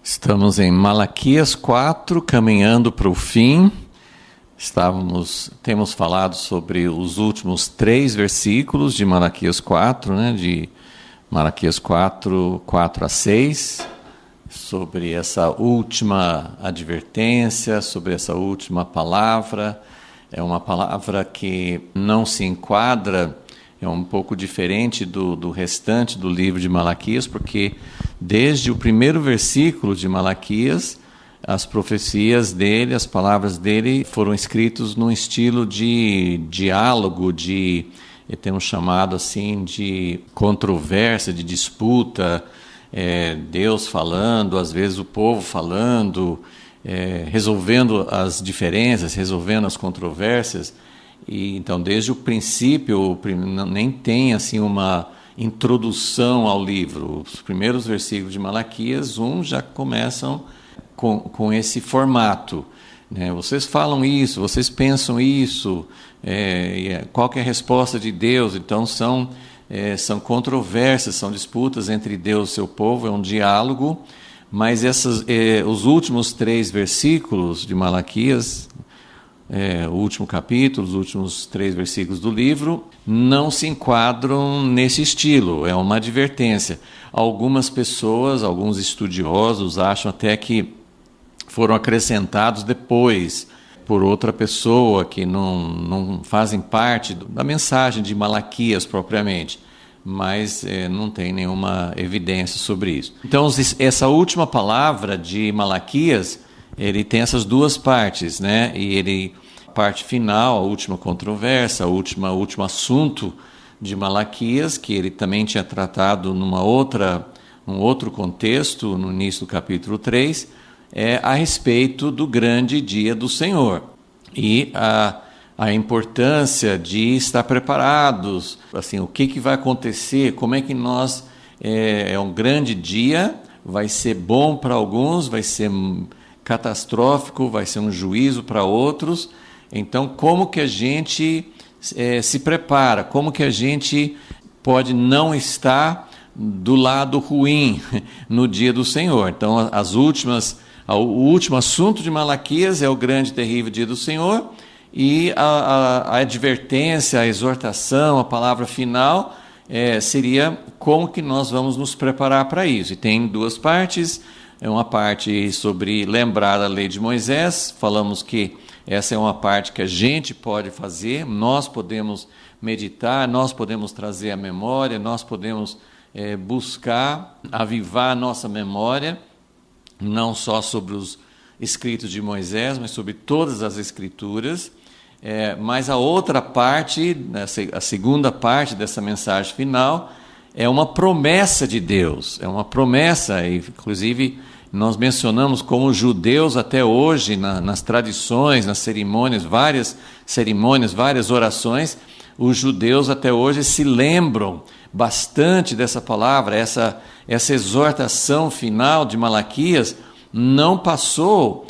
Estamos em Malaquias 4, caminhando para o fim. Temos falado sobre os últimos 3 versículos de Malaquias 4, de Malaquias 4, 4 a 6, sobre essa última advertência, sobre essa última palavra. É uma palavra que não se enquadra, é um pouco diferente do restante do livro de Malaquias, porque desde o primeiro versículo de Malaquias, as profecias dele, as palavras dele foram escritas num estilo de diálogo, temos chamado assim de controvérsia, de disputa, Deus falando, às vezes o povo falando, resolvendo as diferenças, resolvendo as controvérsias. E então, desde o princípio, nem tem assim uma introdução ao livro. Os primeiros versículos de Malaquias 1 já começam com esse formato. Vocês falam isso, vocês pensam isso, qual que é a resposta de Deus? Então, são controvérsias, são disputas entre Deus e seu povo, é um diálogo, mas os últimos 3 versículos de Malaquias, o último capítulo, os últimos 3 versículos do livro, não se enquadram nesse estilo, é uma advertência. Algumas pessoas, alguns estudiosos, acham até que foram acrescentados depois por outra pessoa, que não fazem parte da mensagem de Malaquias propriamente, mas não tem nenhuma evidência sobre isso. Então, essa última palavra de Malaquias, ele tem essas 2 partes, E a parte final, a última controvérsia, o último assunto de Malaquias, que ele também tinha tratado num outro contexto, no início do capítulo 3, é a respeito do grande dia do Senhor e a importância de estar preparados, assim, o que vai acontecer, como é que nós, é um grande dia, vai ser bom para alguns, vai ser catastrófico, vai ser um juízo para outros. Então, como que a gente se prepara, como que a gente pode não estar do lado ruim no dia do Senhor? Então, o último assunto de Malaquias é o grande e terrível dia do Senhor, e a advertência, a exortação, a palavra final seria como que nós vamos nos preparar para isso. E tem 2 partes, uma parte sobre lembrar a lei de Moisés, falamos que essa é uma parte que a gente pode fazer, nós podemos meditar, nós podemos trazer a memória, nós podemos buscar avivar a nossa memória, não só sobre os escritos de Moisés, mas sobre todas as escrituras. Mas a outra parte, a segunda parte dessa mensagem final, é uma promessa de Deus, é uma promessa, e inclusive nós mencionamos como os judeus até hoje, nas tradições, nas cerimônias, várias orações, os judeus até hoje se lembram bastante dessa palavra, essa exortação final de Malaquias não passou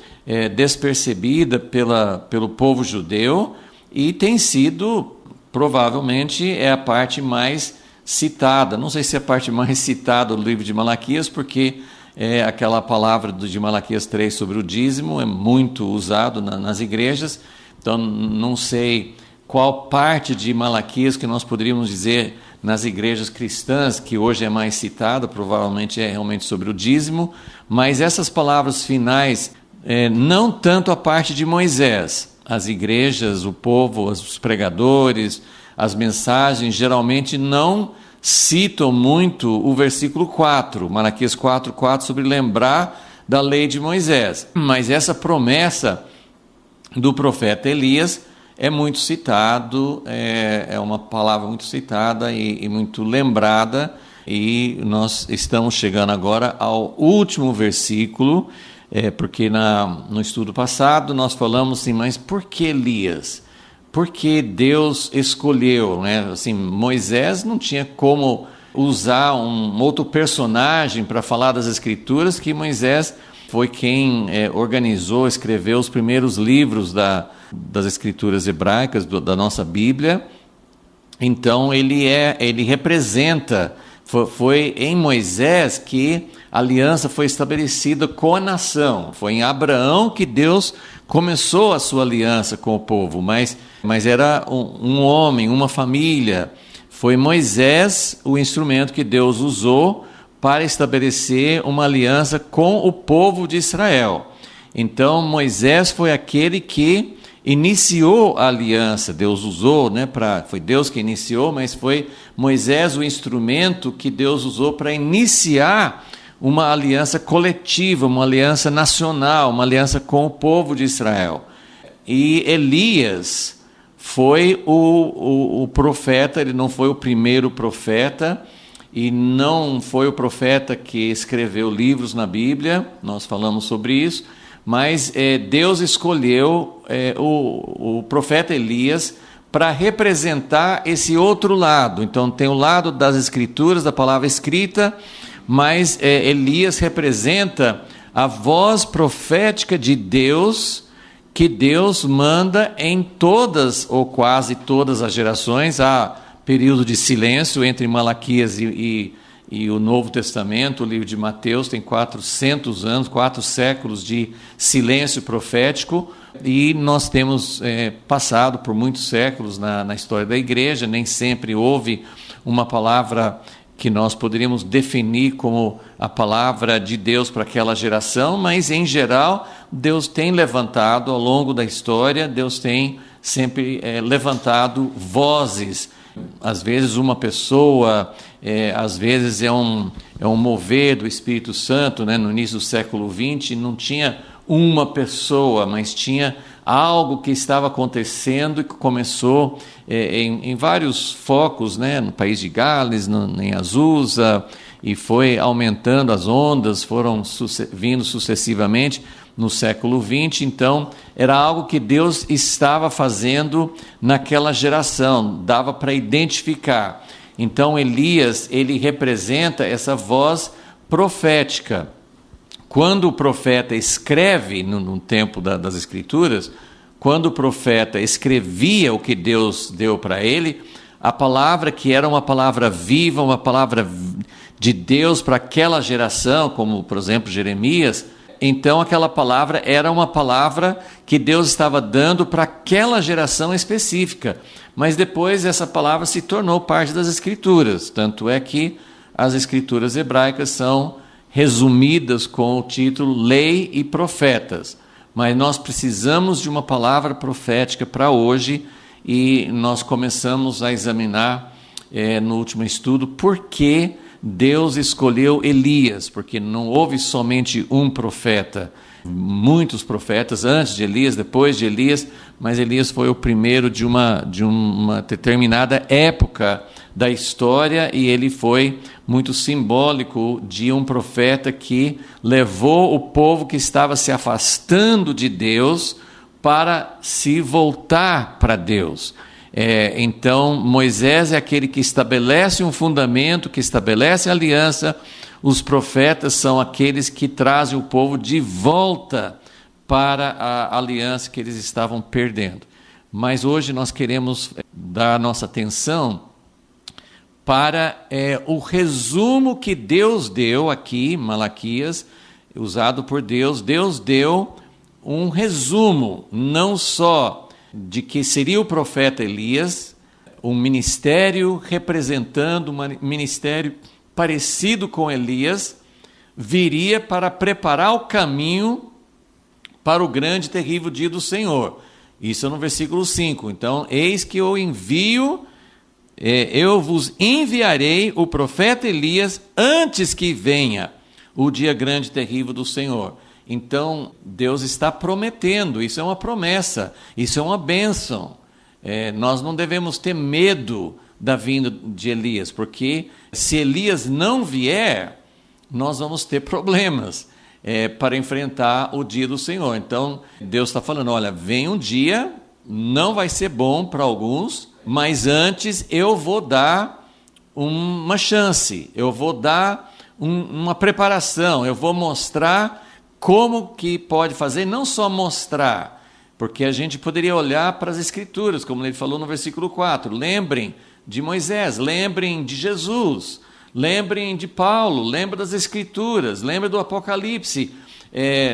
despercebida pelo povo judeu e tem sido, provavelmente, a parte mais citada. Não sei se é a parte mais citada do livro de Malaquias, porque aquela palavra de Malaquias 3 sobre o dízimo é muito usado nas igrejas, então não sei qual parte de Malaquias que nós poderíamos dizer nas igrejas cristãs, que hoje é mais citada, provavelmente é realmente sobre o dízimo, mas essas palavras finais, não tanto a parte de Moisés, as igrejas, o povo, os pregadores, as mensagens, geralmente não citam muito o versículo 4, Malaquias 4, 4, sobre lembrar da lei de Moisés, mas essa promessa do profeta Elias é muito citado, é uma palavra muito citada e muito lembrada, e nós estamos chegando agora ao último versículo, porque no estudo passado nós falamos assim, mas por que Elias? Por que Deus escolheu? Assim, Moisés não tinha como usar um outro personagem para falar das Escrituras, que Moisés foi quem organizou, escreveu os primeiros livros das Escrituras hebraicas, da nossa Bíblia. Então ele representa Foi em Moisés que a aliança foi estabelecida com a nação. Foi em Abraão que Deus começou a sua aliança com o povo, mas era um homem, uma família. Foi Moisés o instrumento que Deus usou para estabelecer uma aliança com o povo de Israel. Então Moisés foi aquele que iniciou a aliança. Deus usou, foi Deus que iniciou, mas foi Moisés o instrumento que Deus usou para iniciar uma aliança coletiva, uma aliança nacional, uma aliança com o povo de Israel. E Elias foi o profeta, ele não foi o primeiro profeta, e não foi o profeta que escreveu livros na Bíblia, nós falamos sobre isso, mas Deus escolheu o profeta Elias para representar esse outro lado. Então tem o lado das escrituras, da palavra escrita, mas Elias representa a voz profética de Deus, que Deus manda em todas ou quase todas as gerações. Há período de silêncio entre Malaquias e o Novo Testamento. O livro de Mateus tem 400 anos, 4 séculos de silêncio profético, e nós temos passado por muitos séculos na história da igreja. Nem sempre houve uma palavra que nós poderíamos definir como a palavra de Deus para aquela geração, mas em geral Deus tem levantado ao longo da história, Deus tem sempre levantado vozes. Às vezes uma pessoa, às vezes é um mover do Espírito Santo, no início do século XX não tinha uma pessoa, mas tinha algo que estava acontecendo e que começou em vários focos, no país de Gales, em Azusa, e foi aumentando, as ondas foram vindo sucessivamente no século XX. Então era algo que Deus estava fazendo naquela geração, dava para identificar. Então Elias, ele representa essa voz profética. Quando o profeta escreve, no tempo das Escrituras, quando o profeta escrevia o que Deus deu para ele, a palavra que era uma palavra viva, uma palavra de Deus para aquela geração, como por exemplo Jeremias, então aquela palavra era uma palavra que Deus estava dando para aquela geração específica. Mas depois essa palavra se tornou parte das Escrituras, tanto é que as Escrituras hebraicas são resumidas com o título Lei e Profetas. Mas nós precisamos de uma palavra profética para hoje, e nós começamos a examinar no último estudo por que Deus escolheu Elias, porque não houve somente um profeta, muitos profetas antes de Elias, depois de Elias, mas Elias foi o primeiro de uma determinada época da história, e ele foi muito simbólico de um profeta que levou o povo que estava se afastando de Deus para se voltar para Deus. Então Moisés é aquele que estabelece um fundamento, que estabelece a aliança. Os profetas são aqueles que trazem o povo de volta para a aliança que eles estavam perdendo. Mas hoje nós queremos dar nossa atenção para o resumo que Deus deu aqui, Malaquias, usado por Deus. Deus deu um resumo, não só de que seria o profeta Elias, um ministério representando, um ministério parecido com Elias, viria para preparar o caminho para o grande e terrível dia do Senhor. Isso é no versículo 5. Então, eis que eu envio, eu vos enviarei o profeta Elias antes que venha o dia grande e terrível do Senhor. Então, Deus está prometendo, isso é uma promessa, isso é uma bênção. Nós não devemos ter medo da vinda de Elias, porque se Elias não vier, nós vamos ter problemas para enfrentar o dia do Senhor. Então, Deus está falando, olha, vem um dia, não vai ser bom para alguns, mas antes eu vou dar uma chance, eu vou dar uma preparação, eu vou mostrar como que pode fazer, não só mostrar, porque a gente poderia olhar para as Escrituras, como ele falou no versículo 4, lembrem de Moisés, lembrem de Jesus, lembrem de Paulo, lembrem das Escrituras, lembrem do Apocalipse.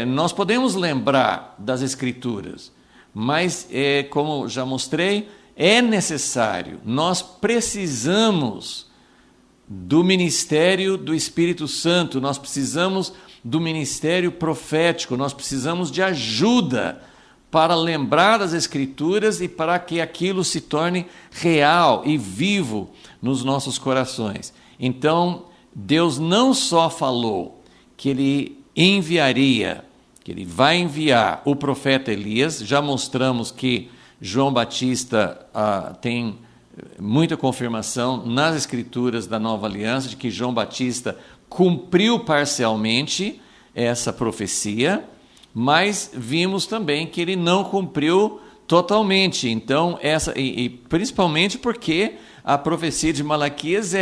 Nós podemos lembrar das Escrituras, mas, como já mostrei, é necessário, nós precisamos do ministério do Espírito Santo, nós precisamos do ministério profético, nós precisamos de ajuda para lembrar das Escrituras e para que aquilo se torne real e vivo nos nossos corações. Então, Deus não só falou que Ele enviaria, que Ele vai enviar o profeta Elias, já mostramos que João Batista tem muita confirmação nas Escrituras da Nova Aliança de que João Batista cumpriu parcialmente essa profecia, mas vimos também que ele não cumpriu totalmente. Então, principalmente porque a profecia de Malaquias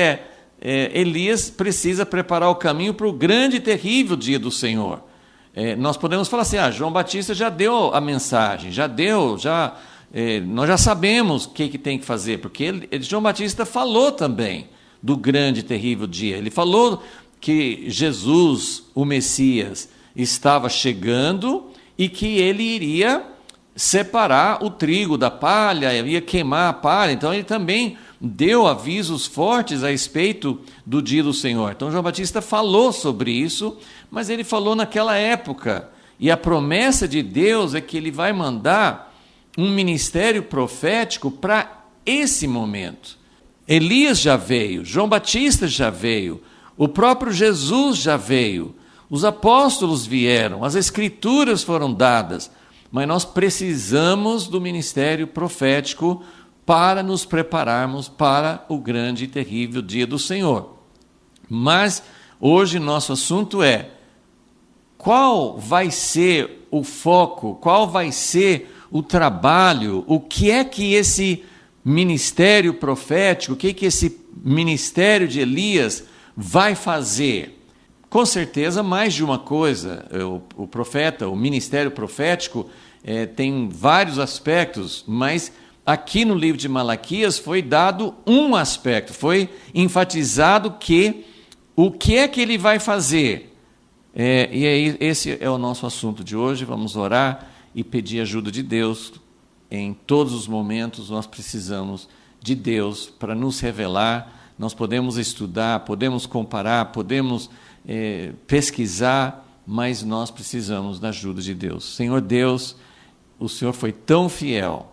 Elias precisa preparar o caminho para o grande e terrível dia do Senhor. Nós podemos falar assim, João Batista já deu a mensagem, nós já sabemos o que tem que fazer, porque João Batista falou também do grande e terrível dia. Ele falou que Jesus, o Messias, estava chegando e que ele iria separar o trigo da palha, ia queimar a palha. Então ele também deu avisos fortes a respeito do dia do Senhor. Então João Batista falou sobre isso, mas ele falou naquela época. E a promessa de Deus é que ele vai mandar um ministério profético para esse momento. Elias já veio, João Batista já veio, o próprio Jesus já veio, os apóstolos vieram, as Escrituras foram dadas, mas nós precisamos do ministério profético para nos prepararmos para o grande e terrível dia do Senhor. Mas hoje nosso assunto é: qual vai ser o foco, qual vai ser o trabalho, o que é que esse ministério profético, o que é que esse ministério de Elias vai fazer? Com certeza, mais de uma coisa. O profeta, o ministério profético tem vários aspectos, mas aqui no livro de Malaquias foi dado um aspecto, foi enfatizado que o que é que ele vai fazer. E aí, esse é o nosso assunto de hoje. Vamos orar e pedir ajuda de Deus. Em todos os momentos nós precisamos de Deus para nos revelar. Nós podemos estudar, podemos comparar, podemos pesquisar, mas nós precisamos da ajuda de Deus. Senhor Deus, o Senhor foi tão fiel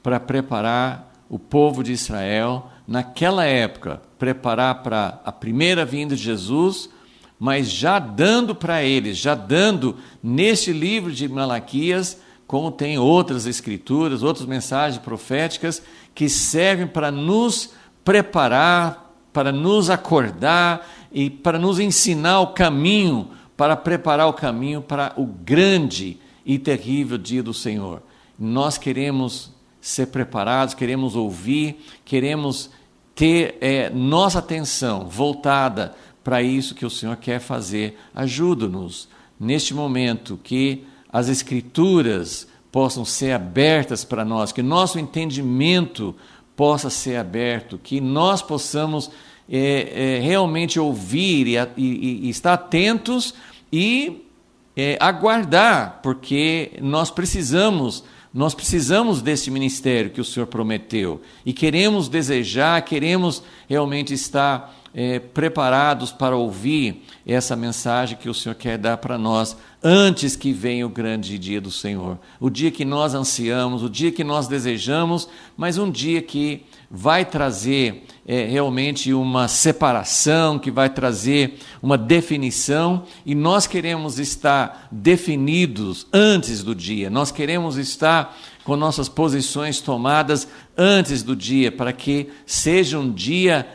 para preparar o povo de Israel naquela época, preparar para a primeira vinda de Jesus, mas já dando para eles, já dando neste livro de Malaquias, como tem outras escrituras, outras mensagens proféticas que servem para nos preparar, para nos acordar e para nos ensinar o caminho, para preparar o caminho para o grande e terrível dia do Senhor. Nós queremos ser preparados, queremos ouvir, queremos ter nossa atenção voltada para isso que o Senhor quer fazer. Ajuda-nos neste momento, que as Escrituras possam ser abertas para nós, que nosso entendimento possa ser aberto, que nós possamos realmente ouvir e estar atentos e aguardar, porque nós precisamos desse ministério que o Senhor prometeu e queremos desejar, queremos realmente estar preparados para ouvir essa mensagem que o Senhor quer dar para nós antes que venha o grande dia do Senhor. O dia que nós ansiamos, o dia que nós desejamos, mas um dia que vai trazer realmente uma separação, que vai trazer uma definição, e nós queremos estar definidos antes do dia, nós queremos estar com nossas posições tomadas antes do dia, para que seja um dia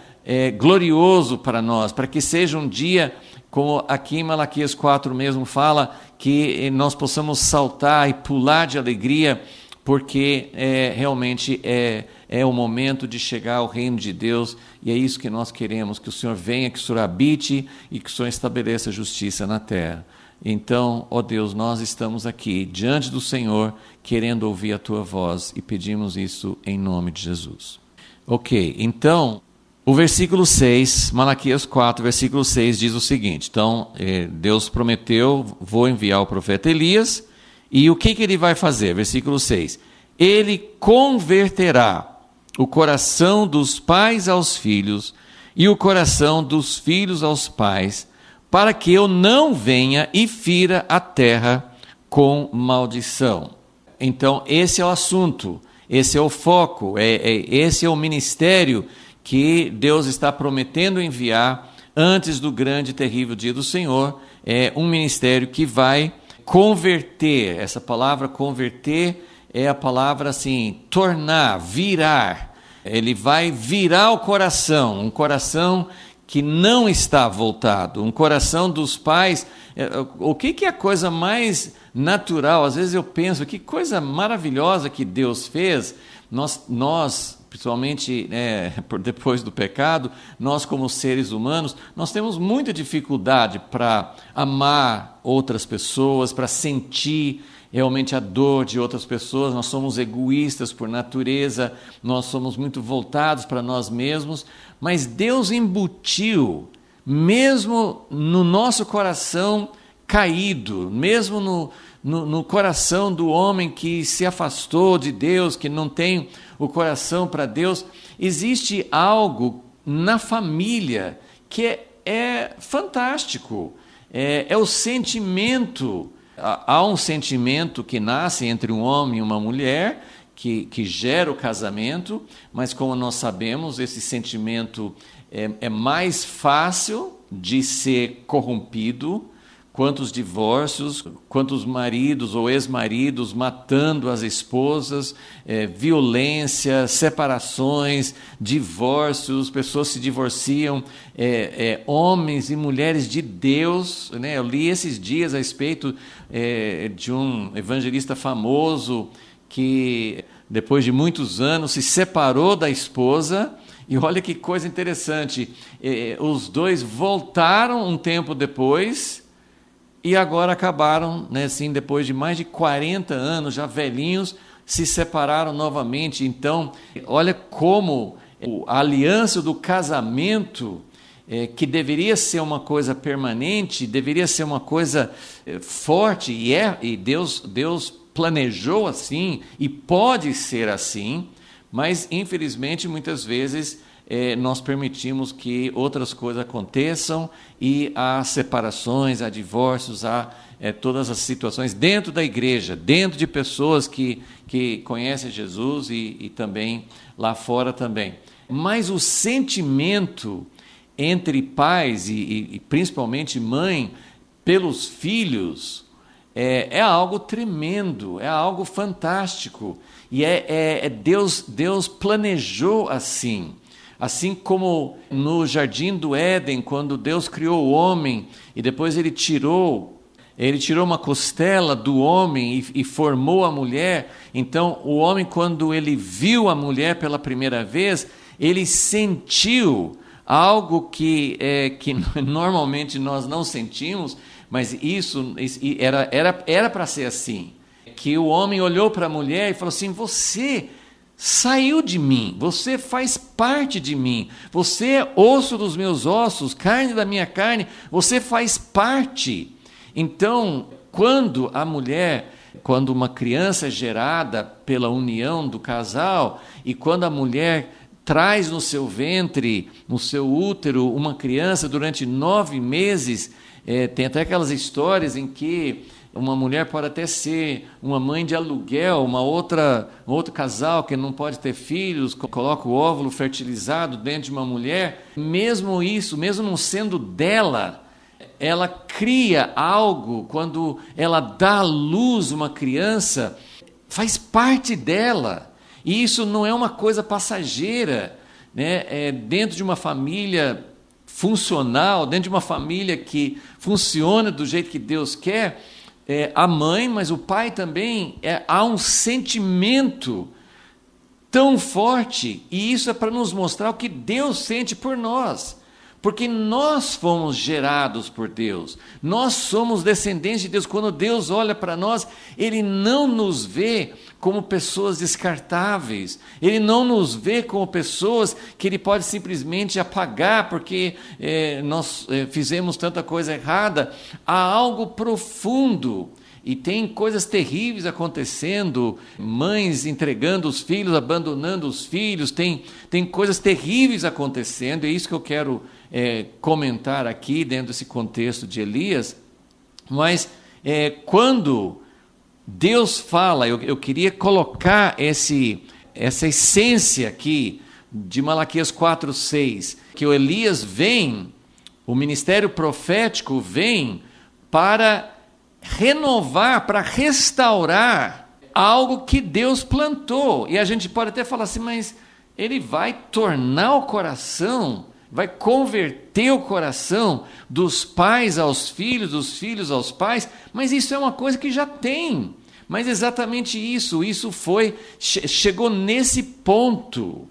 glorioso para nós, para que seja um dia, como aqui em Malaquias 4 mesmo fala, que nós possamos saltar e pular de alegria, porque realmente é o momento de chegar ao reino de Deus, e é isso que nós queremos, que o Senhor venha, que o Senhor habite e que o Senhor estabeleça justiça na terra. Então, ó Deus, nós estamos aqui diante do Senhor, querendo ouvir a Tua voz, e pedimos isso em nome de Jesus. Ok, então, O versículo 6, Malaquias 4, versículo 6 diz o seguinte: então, Deus prometeu, vou enviar o profeta Elias, e o que ele vai fazer? Versículo 6, ele converterá o coração dos pais aos filhos e o coração dos filhos aos pais, para que eu não venha e fira a terra com maldição. Então, esse é o assunto, esse é o foco, esse é o ministério que Deus está prometendo enviar antes do grande e terrível dia do Senhor. É um ministério que vai converter. Essa palavra converter é a palavra assim, tornar, virar. Ele vai virar o coração, um coração que não está voltado, um coração dos pais. O que é a coisa mais natural? Às vezes eu penso, que coisa maravilhosa que Deus fez. Nós principalmente depois do pecado, nós como seres humanos, nós temos muita dificuldade para amar outras pessoas, para sentir realmente a dor de outras pessoas. Nós somos egoístas por natureza, nós somos muito voltados para nós mesmos, mas Deus embutiu, mesmo no nosso coração caído, mesmo no coração do homem que se afastou de Deus, que não tem o coração para Deus, existe algo na família que é fantástico, é o sentimento. Há um sentimento que nasce entre um homem e uma mulher, que gera o casamento, mas como nós sabemos, esse sentimento é mais fácil de ser corrompido. Quantos divórcios, quantos maridos ou ex-maridos matando as esposas, violência, separações, divórcios, pessoas se divorciam, homens e mulheres de Deus, né? Eu li esses dias a respeito de um evangelista famoso que, depois de muitos anos, se separou da esposa. E olha que coisa interessante, os dois voltaram um tempo depois, e agora acabaram, né, assim, depois de mais de 40 anos, já velhinhos, se separaram novamente. Então, olha como a aliança do casamento, que deveria ser uma coisa permanente, deveria ser uma coisa forte, e Deus planejou assim, e pode ser assim, mas infelizmente muitas vezes nós permitimos que outras coisas aconteçam, e há separações, há divórcios, há todas as situações dentro da igreja, dentro de pessoas que conhecem Jesus e também lá fora também. Mas o sentimento entre pais e principalmente mãe pelos filhos é algo tremendo, é algo fantástico, e Deus planejou assim. Assim como no Jardim do Éden, quando Deus criou o homem e depois ele tirou uma costela do homem e formou a mulher. Então o homem, quando ele viu a mulher pela primeira vez, ele sentiu algo que normalmente nós não sentimos, mas isso era para ser assim. Que o homem olhou para a mulher e falou assim: você saiu de mim, você faz parte de mim, você é osso dos meus ossos, carne da minha carne, você faz parte. Então, quando uma criança é gerada pela união do casal, e quando a mulher traz no seu ventre, no seu útero, uma criança durante 9 meses, tem até aquelas histórias em que uma mulher pode até ser uma mãe de aluguel, um outro casal que não pode ter filhos, coloca o óvulo fertilizado dentro de uma mulher. Mesmo isso, mesmo não sendo dela, ela cria algo. Quando ela dá à luz uma criança, faz parte dela. E isso não é uma coisa passageira, né? Dentro de uma família funcional, dentro de uma família que funciona do jeito que Deus quer, a mãe, mas o pai também, há um sentimento tão forte, e isso é para nos mostrar o que Deus sente por nós, Porque nós fomos gerados por Deus, nós somos descendentes de Deus. Quando Deus olha para nós, Ele não nos vê como pessoas descartáveis, Ele não nos vê como pessoas que Ele pode simplesmente apagar porque nós fizemos tanta coisa errada. Há algo profundo. E tem coisas terríveis acontecendo, mães entregando os filhos, abandonando os filhos, tem coisas terríveis acontecendo, é isso que eu quero comentar aqui dentro desse contexto de Elias. Mas quando Deus fala, eu queria colocar essa essência aqui de Malaquias 4:6, que o Elias vem, o ministério profético vem para renovar, para restaurar algo que Deus plantou. E a gente pode até falar assim, mas ele vai tornar o coração, vai converter o coração dos pais aos filhos, dos filhos aos pais, mas isso é uma coisa que já tem. Mas exatamente isso chegou nesse ponto.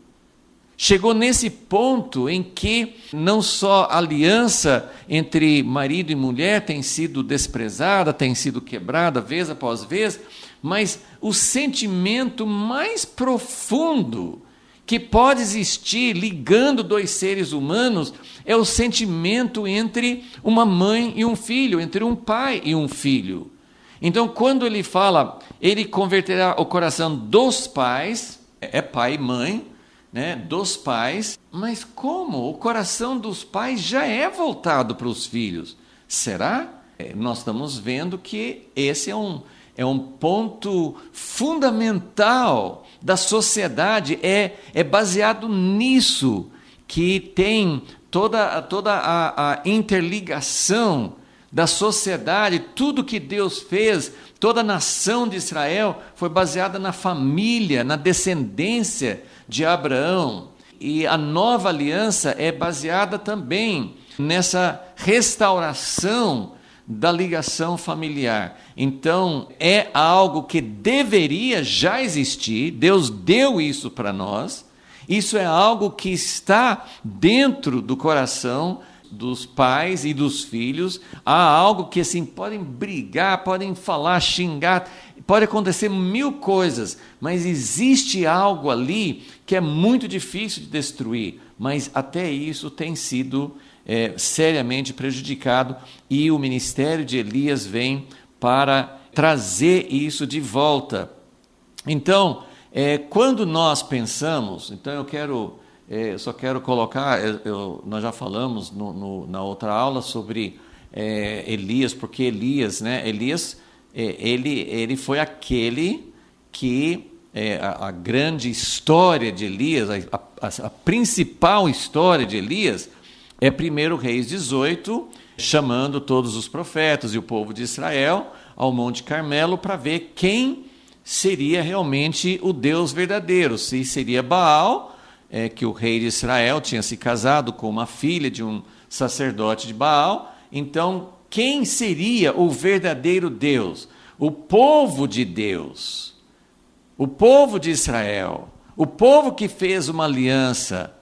Chegou nesse ponto em que não só a aliança entre marido e mulher tem sido desprezada, tem sido quebrada vez após vez, mas o sentimento mais profundo que pode existir ligando dois seres humanos é o sentimento entre uma mãe e um filho, entre um pai e um filho. Então, quando ele fala, ele converterá o coração dos pais, é pai e mãe, né, dos pais, mas como? O coração dos pais já é voltado para os filhos. Será? Nós estamos vendo que esse é um ponto fundamental da sociedade, é baseado nisso que tem toda a interligação da sociedade. Tudo que Deus fez, toda a nação de Israel foi baseada na família, na descendência de Abraão. E a nova aliança é baseada também nessa restauração da ligação familiar. Então, é algo que deveria já existir, Deus deu isso para nós, isso é algo que está dentro do coração dos pais e dos filhos. Há algo que assim, podem brigar, podem falar, xingar, pode acontecer mil coisas, mas existe algo ali que é muito difícil de destruir, mas até isso tem sido seriamente prejudicado, e o ministério de Elias vem para trazer isso de volta. Então, quando nós pensamos, então eu só quero colocar, nós já falamos na outra aula sobre Elias, porque Elias, ele foi aquele que a grande história de Elias, a principal história de Elias é 1 Reis 18, chamando todos os profetas e o povo de Israel ao Monte Carmelo para ver quem seria realmente o Deus verdadeiro, se seria Baal, que o rei de Israel tinha se casado com uma filha de um sacerdote de Baal. Então, quem seria o verdadeiro Deus? O povo de Deus, o povo de Israel, o povo que fez uma aliança.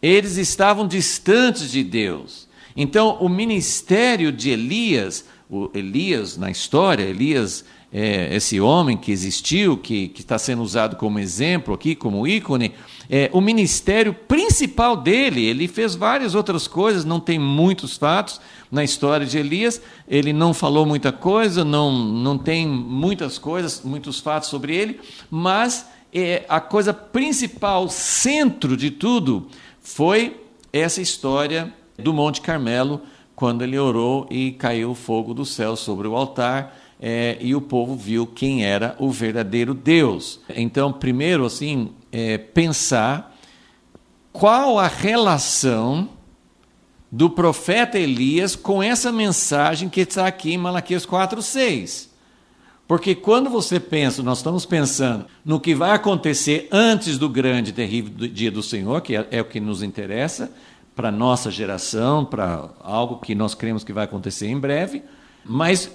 Eles estavam distantes de Deus. Então, o ministério de Elias, Elias na história, Elias, esse homem que existiu, que está sendo usado como exemplo aqui, como ícone, o ministério principal dele, ele fez várias outras coisas, não tem muitos fatos na história de Elias, ele não falou muita coisa, não tem muitas coisas, muitos fatos sobre ele, mas a coisa principal, o centro de tudo, foi essa história do Monte Carmelo, quando ele orou e caiu fogo do céu sobre o altar, e o povo viu quem era o verdadeiro Deus. Então, primeiro, assim, pensar qual a relação do profeta Elias com essa mensagem que está aqui em Malaquias 4:6. Porque quando você pensa, nós estamos pensando no que vai acontecer antes do grande e terrível dia do Senhor, que é o que nos interessa, para a nossa geração, para algo que nós cremos que vai acontecer em breve, mas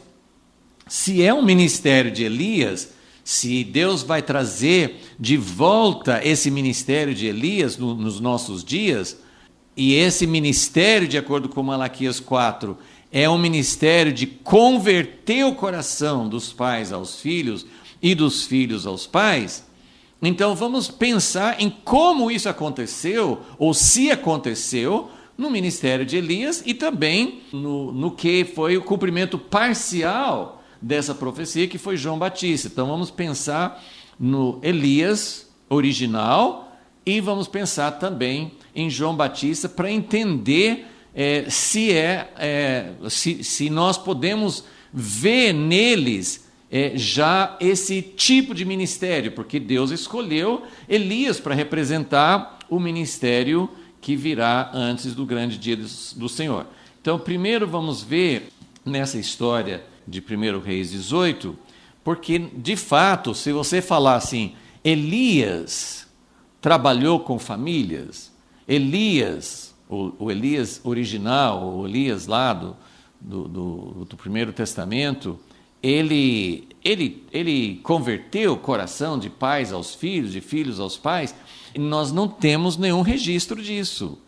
se é um ministério de Elias, se Deus vai trazer de volta esse ministério de Elias nos nossos dias, E esse ministério, de acordo com Malaquias 4, é um ministério de converter o coração dos pais aos filhos e dos filhos aos pais. Então vamos pensar em como isso aconteceu, ou se aconteceu, no ministério de Elias e também no que foi o cumprimento parcial dessa profecia, que foi João Batista. Então vamos pensar no Elias original e vamos pensar também em João Batista para entender se nós podemos ver neles já esse tipo de ministério, porque Deus escolheu Elias para representar o ministério que virá antes do grande dia do Senhor. Então, primeiro vamos ver nessa história de 1 Reis 18, porque, de fato, se você falar assim, Elias trabalhou com famílias, Elias, o Elias original, o Elias lá do Primeiro Testamento, ele converteu o coração de pais aos filhos, de filhos aos pais, e nós não temos nenhum registro disso.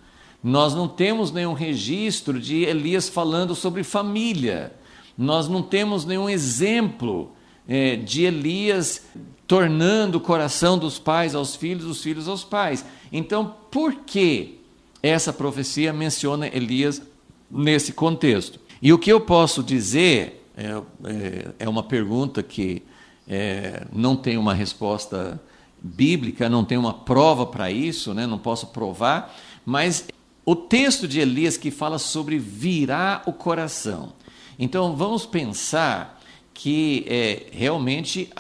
Nós não temos nenhum registro de Elias falando sobre família. Nós não temos nenhum exemplo de Elias tornando o coração dos pais aos filhos, dos filhos aos pais. Então, por que essa profecia menciona Elias nesse contexto? E o que eu posso dizer é uma pergunta que não tem uma resposta bíblica, não tem uma prova para isso, né? Não posso provar, mas o texto de Elias que fala sobre virar o coração. Então, vamos pensar que realmente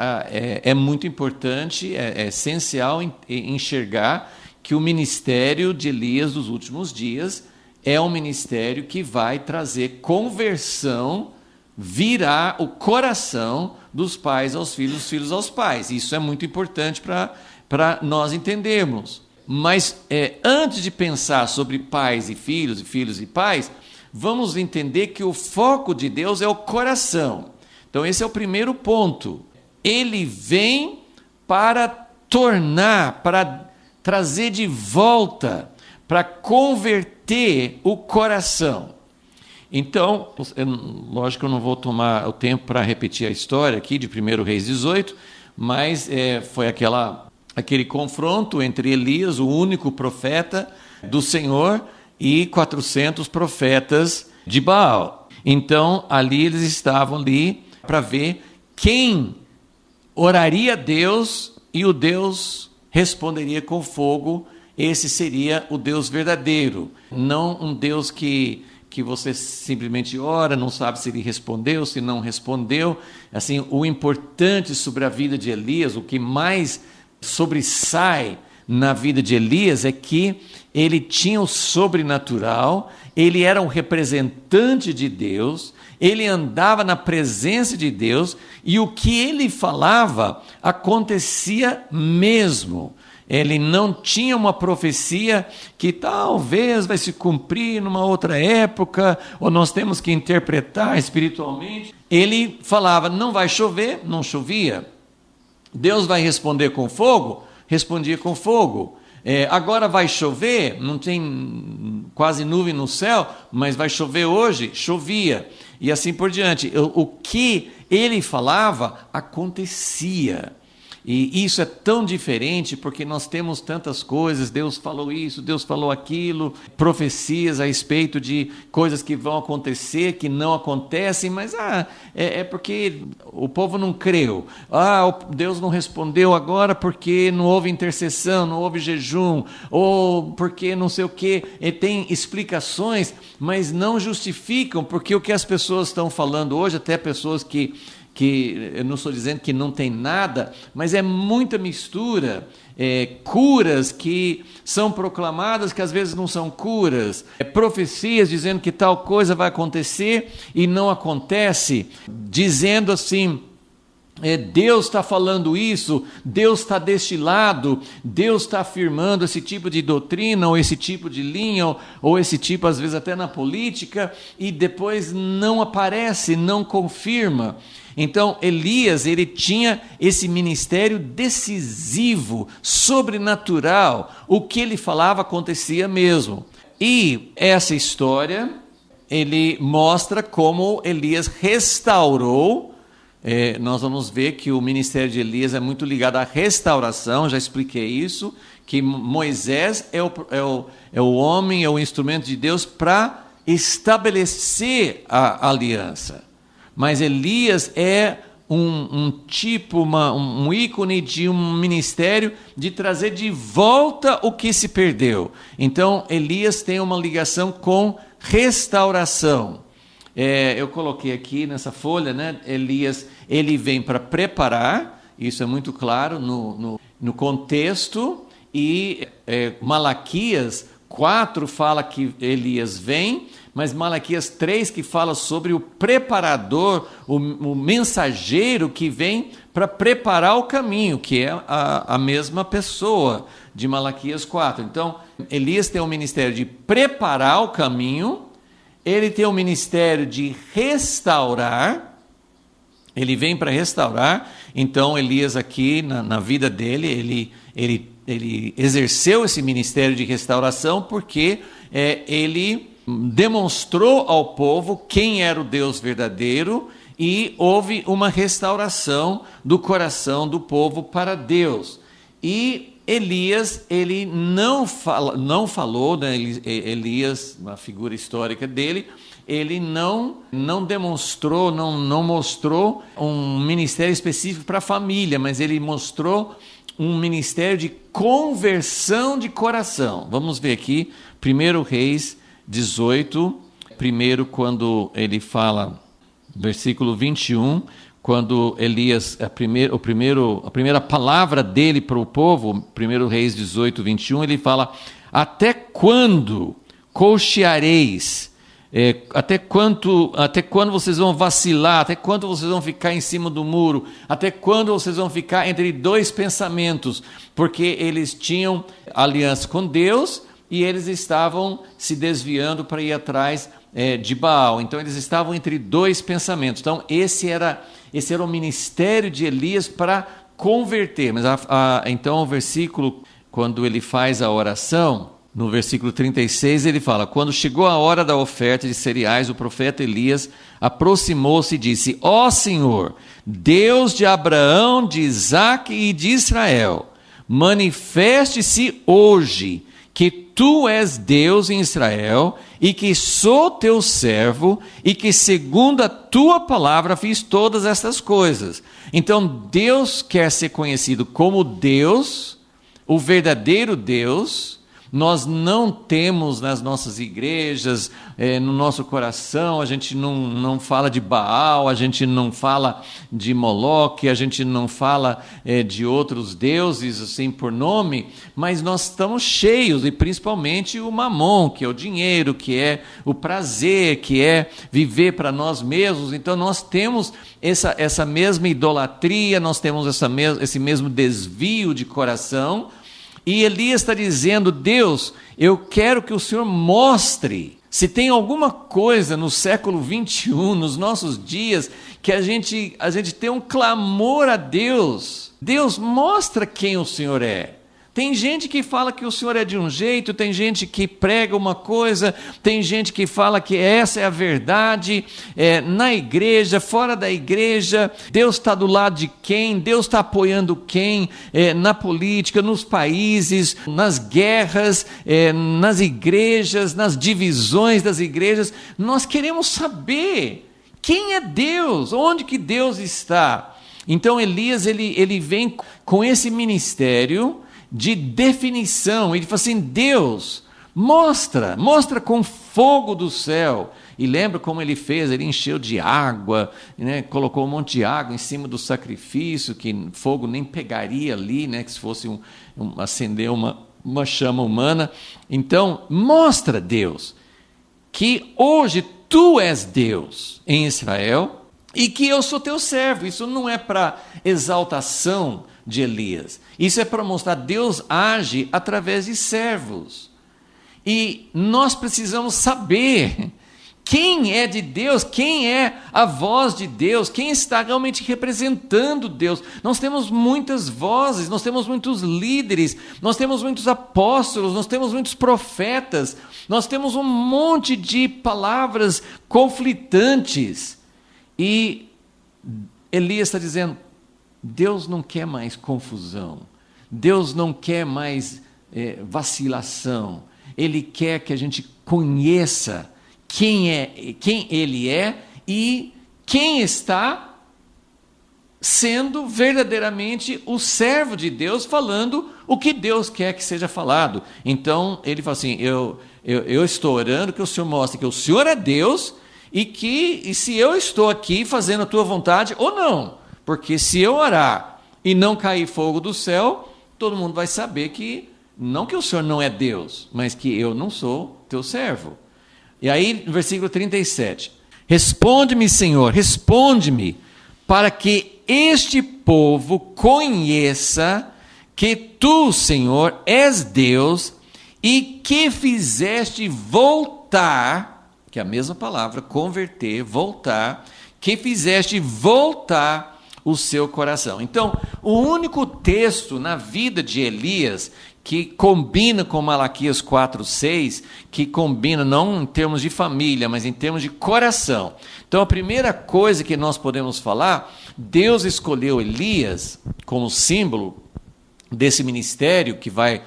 é muito importante, é essencial enxergar que o ministério de Elias dos últimos dias é um ministério que vai trazer conversão, virar o coração dos pais aos filhos, dos filhos aos pais. Isso é muito importante para nós entendermos. Mas antes de pensar sobre pais e filhos e pais, vamos entender que o foco de Deus é o coração. Então esse é o primeiro ponto. Ele vem para tornar, para trazer de volta, para converter o coração. Então, lógico que eu não vou tomar o tempo para repetir a história aqui de 1 Reis 18, mas foi aquele confronto entre Elias, o único profeta do Senhor, e 400 profetas de Baal. Então, ali eles estavam ali para ver quem oraria a Deus e o Deus responderia com fogo. Esse seria o Deus verdadeiro, não um Deus que você simplesmente ora, não sabe se ele respondeu, se não respondeu. Assim, o importante sobre a vida de Elias, o que mais sobressai na vida de Elias é que ele tinha o sobrenatural, ele era um representante de Deus, ele andava na presença de Deus e o que ele falava acontecia mesmo. Ele não tinha uma profecia que talvez vai se cumprir numa outra época, ou nós temos que interpretar espiritualmente. Ele falava, não vai chover, não chovia. Deus vai responder com fogo, respondia com fogo. Agora vai chover, não tem quase nuvem no céu, mas vai chover hoje, chovia. E assim por diante. O que ele falava acontecia. E isso é tão diferente porque nós temos tantas coisas, Deus falou isso, Deus falou aquilo, profecias a respeito de coisas que vão acontecer, que não acontecem, mas é porque o povo não creu. Deus não respondeu agora porque não houve intercessão, não houve jejum, ou porque não sei o quê. E tem explicações, mas não justificam, porque o que as pessoas estão falando hoje, até pessoas que eu não estou dizendo que não tem nada, mas é muita mistura, curas que são proclamadas que às vezes não são curas, profecias dizendo que tal coisa vai acontecer e não acontece, dizendo assim, Deus está falando isso, Deus está deste lado, Deus está afirmando esse tipo de doutrina, ou esse tipo de linha, ou esse tipo, às vezes até na política, e depois não aparece, não confirma. Então, Elias, ele tinha esse ministério decisivo, sobrenatural. O que ele falava acontecia mesmo. E essa história, ele mostra como Elias restaurou. Nós vamos ver que o ministério de Elias é muito ligado à restauração, já expliquei isso, que Moisés é o homem, é o instrumento de Deus para estabelecer a aliança. Mas Elias é um ícone de um ministério de trazer de volta o que se perdeu. Então, Elias tem uma ligação com restauração. Eu coloquei aqui nessa folha, né? Elias, ele vem para preparar, isso é muito claro no contexto, e Malaquias 4 fala que Elias vem, mas Malaquias 3 que fala sobre o preparador, o mensageiro que vem para preparar o caminho, que é a mesma pessoa de Malaquias 4. Então, Elias tem o ministério de preparar o caminho, ele tem o ministério de restaurar, ele vem para restaurar. Então, Elias aqui, na vida dele, ele exerceu esse ministério de restauração porque ele demonstrou ao povo quem era o Deus verdadeiro e houve uma restauração do coração do povo para Deus. E Elias, ele não falou, né? Elias, uma figura histórica dele, ele não demonstrou, não mostrou um ministério específico para a família, mas ele mostrou um ministério de conversão de coração. Vamos ver aqui, 1 Reis 18, primeiro quando ele fala, versículo 21, quando Elias, a primeira palavra dele para o povo, 1 Reis 18, 21, ele fala: até quando cocheareis? Até quando vocês vão vacilar? Até quando vocês vão ficar em cima do muro? Até quando vocês vão ficar entre dois pensamentos? Porque eles tinham aliança com Deus e eles estavam se desviando para ir atrás de Baal. Então eles estavam entre dois pensamentos. Então esse era o ministério de Elias para converter. Mas então o versículo, quando ele faz a oração, no versículo 36 ele fala: quando chegou a hora da oferta de cereais, o profeta Elias aproximou-se e disse: ó Senhor, Deus de Abraão, de Isaque e de Israel, manifeste-se hoje que tu és Deus em Israel, e que sou teu servo, e que segundo a tua palavra fiz todas estas coisas. Então Deus quer ser conhecido como Deus, o verdadeiro Deus. Nós não temos nas nossas igrejas, no nosso coração, a gente não fala de Baal, a gente não fala de Moloque, a gente não fala de outros deuses assim por nome, mas nós estamos cheios, e principalmente o mamon, que é o dinheiro, que é o prazer, que é viver para nós mesmos. Então nós temos essa mesma idolatria, nós temos esse mesmo desvio de coração. E Elias está dizendo: Deus, eu quero que o Senhor mostre se tem alguma coisa no século 21, nos nossos dias, que a gente tem um clamor a Deus. Deus, mostra quem o Senhor é. Tem gente que fala que o Senhor é de um jeito, tem gente que prega uma coisa, tem gente que fala que essa é a verdade, na igreja, fora da igreja, Deus está do lado de quem, Deus está apoiando quem, na política, nos países, nas guerras, nas igrejas, nas divisões das igrejas. Nós queremos saber quem é Deus, onde que Deus está. Então Elias, ele vem com esse ministério de definição. Ele fala assim: Deus, mostra com fogo do céu. E lembra como ele fez? Ele encheu de água, né? Colocou um monte de água em cima do sacrifício, que fogo nem pegaria ali, né? Que se fosse acender uma chama humana. Então mostra, Deus, que hoje tu és Deus em Israel e que eu sou teu servo. Isso não é para exaltação de Elias, isso é para mostrar que Deus age através de servos, e nós precisamos saber quem é de Deus, quem é a voz de Deus, quem está realmente representando Deus. Nós temos muitas vozes, nós temos muitos líderes, nós temos muitos apóstolos, nós temos muitos profetas, nós temos um monte de palavras conflitantes. E Elias está dizendo, Deus não quer mais confusão, Deus não quer mais vacilação, Ele quer que a gente conheça quem Ele é e quem está sendo verdadeiramente o servo de Deus, falando o que Deus quer que seja falado. Então, ele fala assim, eu estou orando que o Senhor mostre que o Senhor é Deus e se eu estou aqui fazendo a tua vontade ou não. Porque se eu orar e não cair fogo do céu, todo mundo vai saber que, não que o Senhor não é Deus, mas que eu não sou teu servo. E aí, no versículo 37, responde-me, Senhor, responde-me, para que este povo conheça que tu, Senhor, és Deus e que fizeste voltar, que é a mesma palavra, converter, voltar, que fizeste voltar o seu coração. Então, o único texto na vida de Elias que combina com Malaquias 4:6, que combina não em termos de família, mas em termos de coração. Então, a primeira coisa que nós podemos falar, Deus escolheu Elias como símbolo desse ministério que vai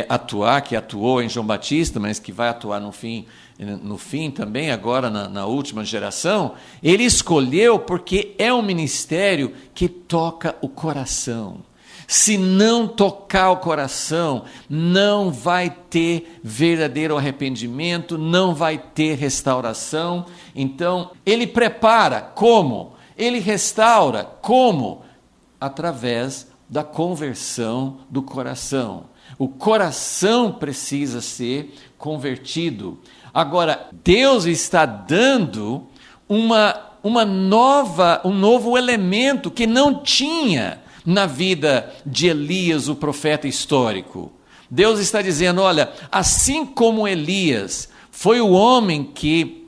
atuar, que atuou em João Batista, mas que vai atuar no fim também, agora na última geração. Ele escolheu porque é um ministério que toca o coração. Se não tocar o coração, não vai ter verdadeiro arrependimento, não vai ter restauração. Então, ele prepara como? Ele restaura como? Através da conversão do coração. O coração precisa ser convertido. Agora, Deus está dando um novo elemento que não tinha na vida de Elias, o profeta histórico. Deus está dizendo, olha, assim como Elias foi o homem que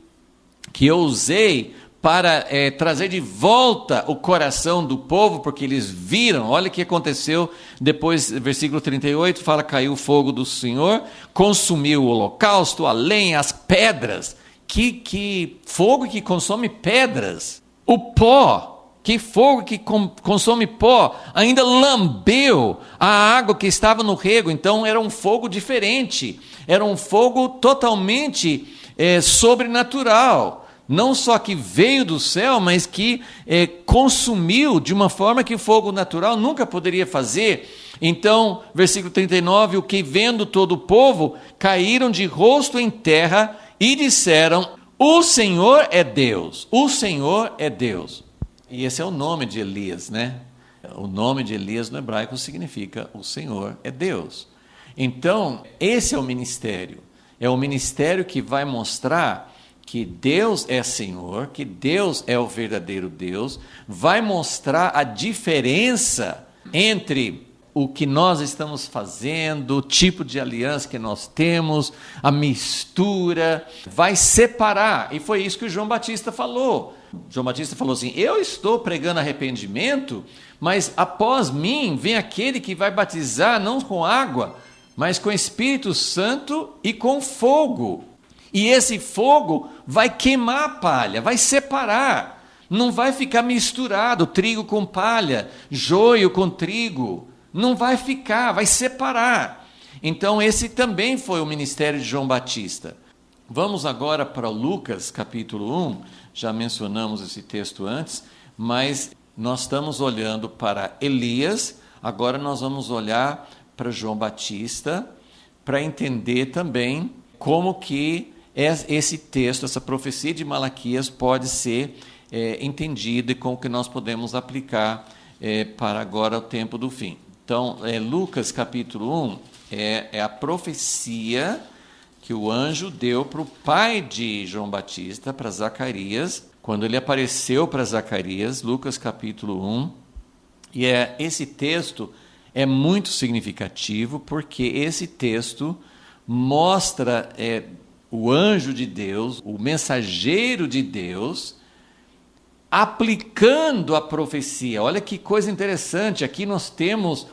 eu usei para trazer de volta o coração do povo, porque eles viram, olha o que aconteceu depois, versículo 38, fala, caiu o fogo do Senhor, consumiu o holocausto, a lenha, as pedras, que fogo que consome pedras, o pó, que fogo que consome pó, ainda lambeu a água que estava no rego. Então era um fogo diferente, era um fogo totalmente sobrenatural, não só que veio do céu, mas que consumiu de uma forma que o fogo natural nunca poderia fazer. Então, versículo 39, o que vendo todo o povo, caíram de rosto em terra e disseram, o Senhor é Deus, o Senhor é Deus. E esse é o nome de Elias, né? O nome de Elias no hebraico significa o Senhor é Deus. Então, esse é o ministério que vai mostrar que Deus é Senhor, que Deus é o verdadeiro Deus, vai mostrar a diferença entre o que nós estamos fazendo, o tipo de aliança que nós temos, a mistura, vai separar. E foi isso que o João Batista falou. João Batista falou assim, eu estou pregando arrependimento, mas após mim vem aquele que vai batizar não com água, mas com Espírito Santo e com fogo. E esse fogo vai queimar a palha, vai separar, não vai ficar misturado, trigo com palha, joio com trigo, não vai ficar, vai separar. Então esse também foi o ministério de João Batista. Vamos agora para Lucas capítulo 1, já mencionamos esse texto antes, mas nós estamos olhando para Elias, agora nós vamos olhar para João Batista, para entender também como que esse texto, essa profecia de Malaquias pode ser entendida e como que nós podemos aplicar para agora o tempo do fim. Então, Lucas capítulo 1 é a profecia que o anjo deu para o pai de João Batista, para Zacarias, quando ele apareceu para Zacarias, Lucas capítulo 1, e esse texto é muito significativo, porque esse texto mostra o anjo de Deus, o mensageiro de Deus, aplicando a profecia. Olha que coisa interessante, aqui nós temos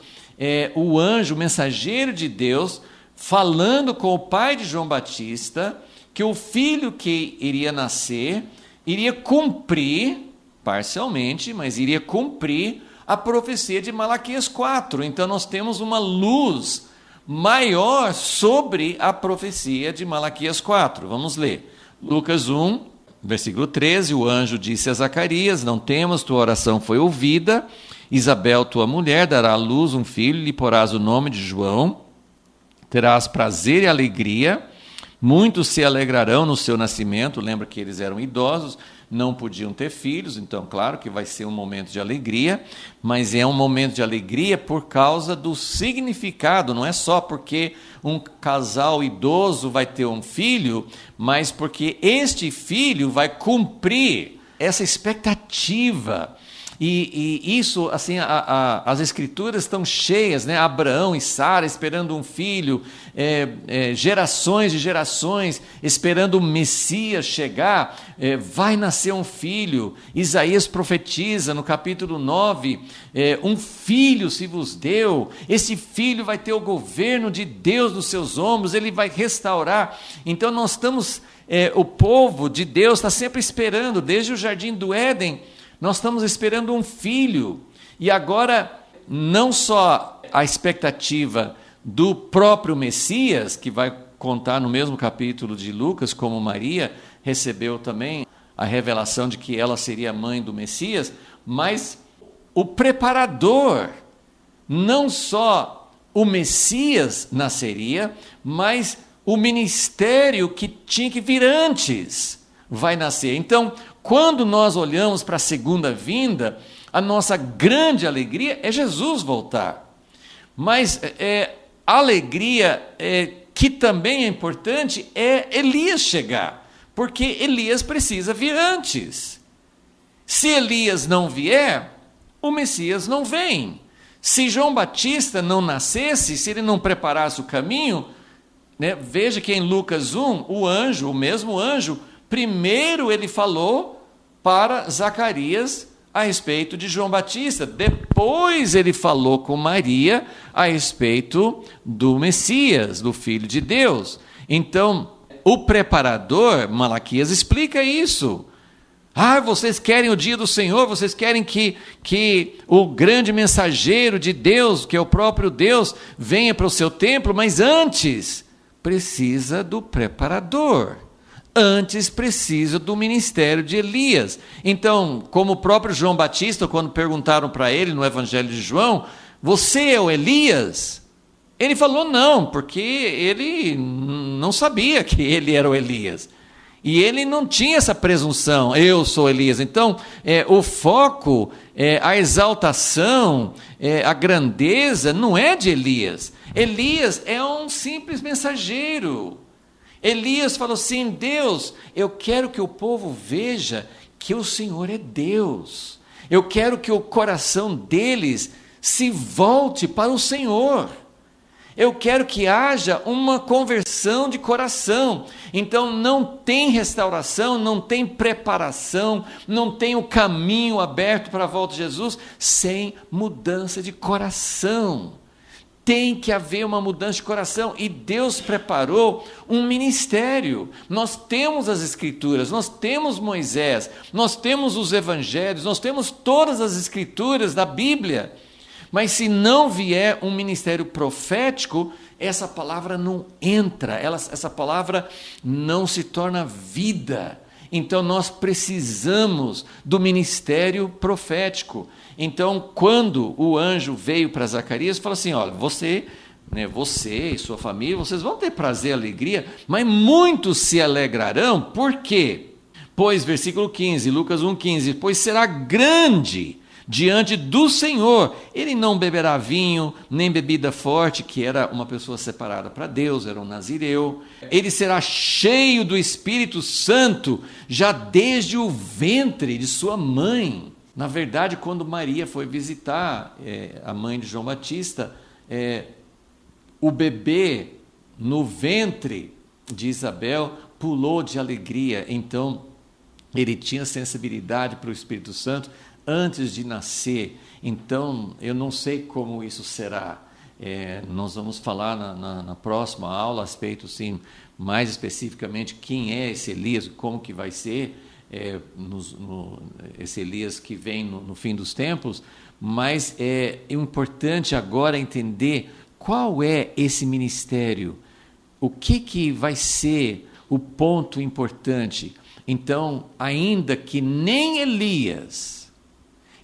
o anjo, o mensageiro de Deus, falando com o pai de João Batista, que o filho que iria nascer, iria cumprir, parcialmente, mas iria cumprir a profecia de Malaquias 4. Então nós temos uma luz maior sobre a profecia de Malaquias 4. Vamos ler. Lucas 1, versículo 13, o anjo disse a Zacarias: não temas, tua oração foi ouvida. Isabel, tua mulher, dará à luz um filho, lhe porás o nome de João. Terás prazer e alegria. Muitos se alegrarão no seu nascimento. Lembra que eles eram idosos, não podiam ter filhos, então claro que vai ser um momento de alegria, mas é um momento de alegria por causa do significado, não é só porque um casal idoso vai ter um filho, mas porque este filho vai cumprir essa expectativa. E isso, assim, as escrituras estão cheias, né? Abraão e Sara esperando um filho, gerações de gerações esperando o Messias chegar, vai nascer um filho. Isaías profetiza no capítulo 9, um filho se vos deu, esse filho vai ter o governo de Deus nos seus ombros, ele vai restaurar. Então nós estamos, o povo de Deus está sempre esperando, desde o jardim do Éden, nós estamos esperando um filho, e agora não só a expectativa do próprio Messias, que vai contar no mesmo capítulo de Lucas, como Maria recebeu também a revelação de que ela seria mãe do Messias, mas o preparador, não só o Messias nasceria, mas o ministério que tinha que vir antes vai nascer. Então, quando nós olhamos para a segunda vinda, a nossa grande alegria é Jesus voltar. Mas a alegria que também é importante é Elias chegar, porque Elias precisa vir antes. Se Elias não vier, o Messias não vem. Se João Batista não nascesse, se ele não preparasse o caminho, né, veja que em Lucas 1, o mesmo anjo, primeiro ele falou para Zacarias a respeito de João Batista, depois ele falou com Maria a respeito do Messias, do Filho de Deus. Então, o preparador, Malaquias, explica isso. Vocês querem o dia do Senhor, vocês querem que o grande mensageiro de Deus, que é o próprio Deus, venha para o seu templo, mas antes precisa do preparador. Antes precisa do ministério de Elias. Então, como o próprio João Batista, quando perguntaram para ele no Evangelho de João, você é o Elias? Ele falou não, porque ele não sabia que ele era o Elias. E ele não tinha essa presunção, eu sou Elias. Então, o foco, a exaltação, a grandeza não é de Elias. Elias é um simples mensageiro. Elias falou assim: Deus, eu quero que o povo veja que o Senhor é Deus. Eu quero que o coração deles se volte para o Senhor. Eu quero que haja uma conversão de coração. Então não tem restauração, não tem preparação, não tem o caminho aberto para a volta de Jesus sem mudança de coração. Tem que haver uma mudança de coração, e Deus preparou um ministério. Nós temos as Escrituras, nós temos Moisés, nós temos os Evangelhos, nós temos todas as Escrituras da Bíblia, mas se não vier um ministério profético, essa palavra não entra, essa palavra não se torna vida. Então nós precisamos do ministério profético. Então, quando o anjo veio para Zacarias, falou assim: olha, você e sua família, vocês vão ter prazer e alegria, mas muitos se alegrarão. Por quê? Pois, versículo 15, Lucas 1,15, pois será grande diante do Senhor. Ele não beberá vinho, nem bebida forte, que era uma pessoa separada para Deus, era um nazireu. Ele será cheio do Espírito Santo, já desde o ventre de sua mãe. Na verdade, quando Maria foi visitar a mãe de João Batista, o bebê no ventre de Isabel pulou de alegria. Então, ele tinha sensibilidade para o Espírito Santo antes de nascer. Então, eu não sei como isso será. Nós vamos falar na próxima aula a respeito, sim, mais especificamente, quem é esse Elias, como que vai ser esse Elias que vem no fim dos tempos. Mas é importante agora entender qual é esse ministério, o que vai ser o ponto importante. Então, ainda que nem Elias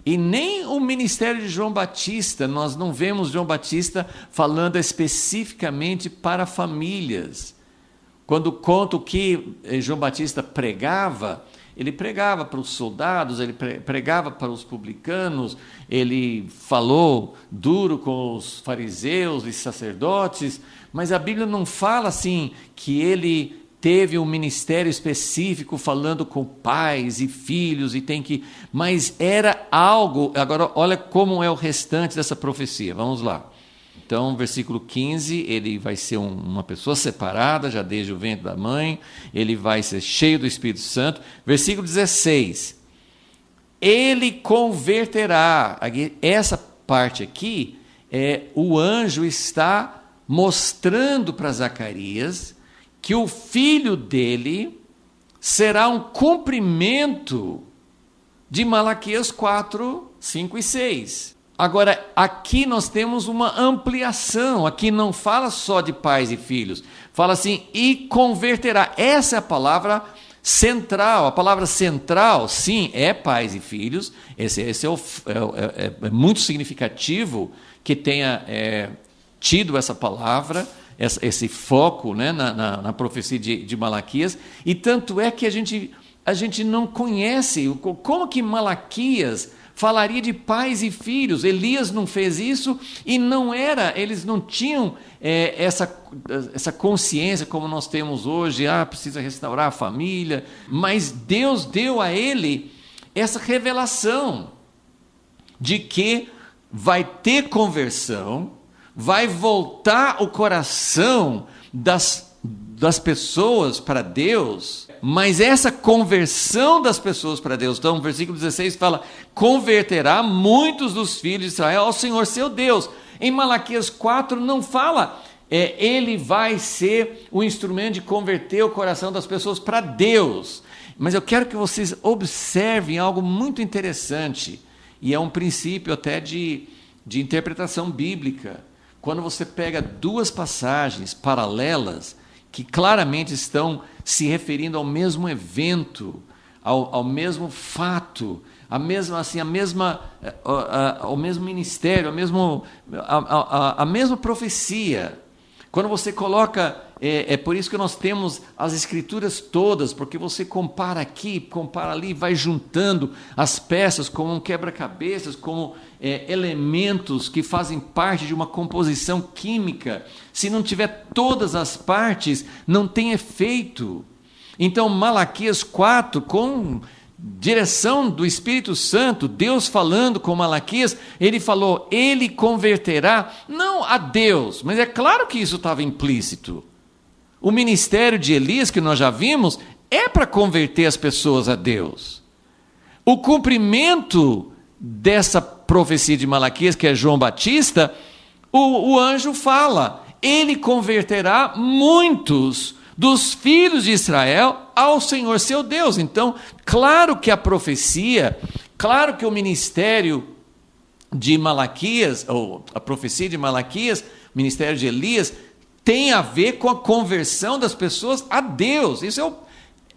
e nem o ministério de João Batista, nós não vemos João Batista falando especificamente para famílias. Quando conta o que João Batista pregava, ele pregava para os soldados, ele pregava para os publicanos, ele falou duro com os fariseus e sacerdotes, mas a Bíblia não fala assim que ele teve um ministério específico falando com pais e filhos mas era algo. Agora olha como é o restante dessa profecia, vamos lá. Então, versículo 15, ele vai ser uma pessoa separada, já desde o ventre da mãe, ele vai ser cheio do Espírito Santo. Versículo 16, ele converterá. Essa parte aqui, o anjo está mostrando para Zacarias que o filho dele será um cumprimento de Malaquias 4, 5 e 6. Agora, aqui nós temos uma ampliação, aqui não fala só de pais e filhos, fala assim, e converterá. Essa é a palavra central. A palavra central, sim, é pais e filhos. Esse é muito significativo que tenha tido essa palavra, esse foco, né, na profecia de Malaquias. E tanto é que a gente não conhece como que Malaquias falaria de pais e filhos. Elias não fez isso e eles não tinham essa consciência como nós temos hoje, precisa restaurar a família, mas Deus deu a ele essa revelação de que vai ter conversão, vai voltar o coração das pessoas para Deus, mas essa conversão das pessoas para Deus, então o versículo 16 fala, converterá muitos dos filhos de Israel ao Senhor seu Deus. Em Malaquias 4 não fala, ele vai ser o instrumento de converter o coração das pessoas para Deus, mas eu quero que vocês observem algo muito interessante, e é um princípio até de interpretação bíblica. Quando você pega duas passagens paralelas, que claramente estão se referindo ao mesmo evento, ao mesmo fato, ao mesmo ministério, a mesma profecia. Quando você coloca, é por isso que nós temos as escrituras todas, porque você compara aqui, compara ali, vai juntando as peças como um quebra-cabeças, como elementos que fazem parte de uma composição química. Se não tiver todas as partes, não tem efeito. Então, Malaquias 4, com direção do Espírito Santo, Deus falando com Malaquias, ele falou, ele converterá, não a Deus, mas é claro que isso estava implícito. O ministério de Elias, que nós já vimos, é para converter as pessoas a Deus. O cumprimento dessa profecia de Malaquias, que é João Batista, o anjo fala, ele converterá muitos dos filhos de Israel ao Senhor seu Deus. Então, claro que a profecia, claro que o ministério de Malaquias, ou a profecia de Malaquias, ministério de Elias, tem a ver com a conversão das pessoas a Deus. Isso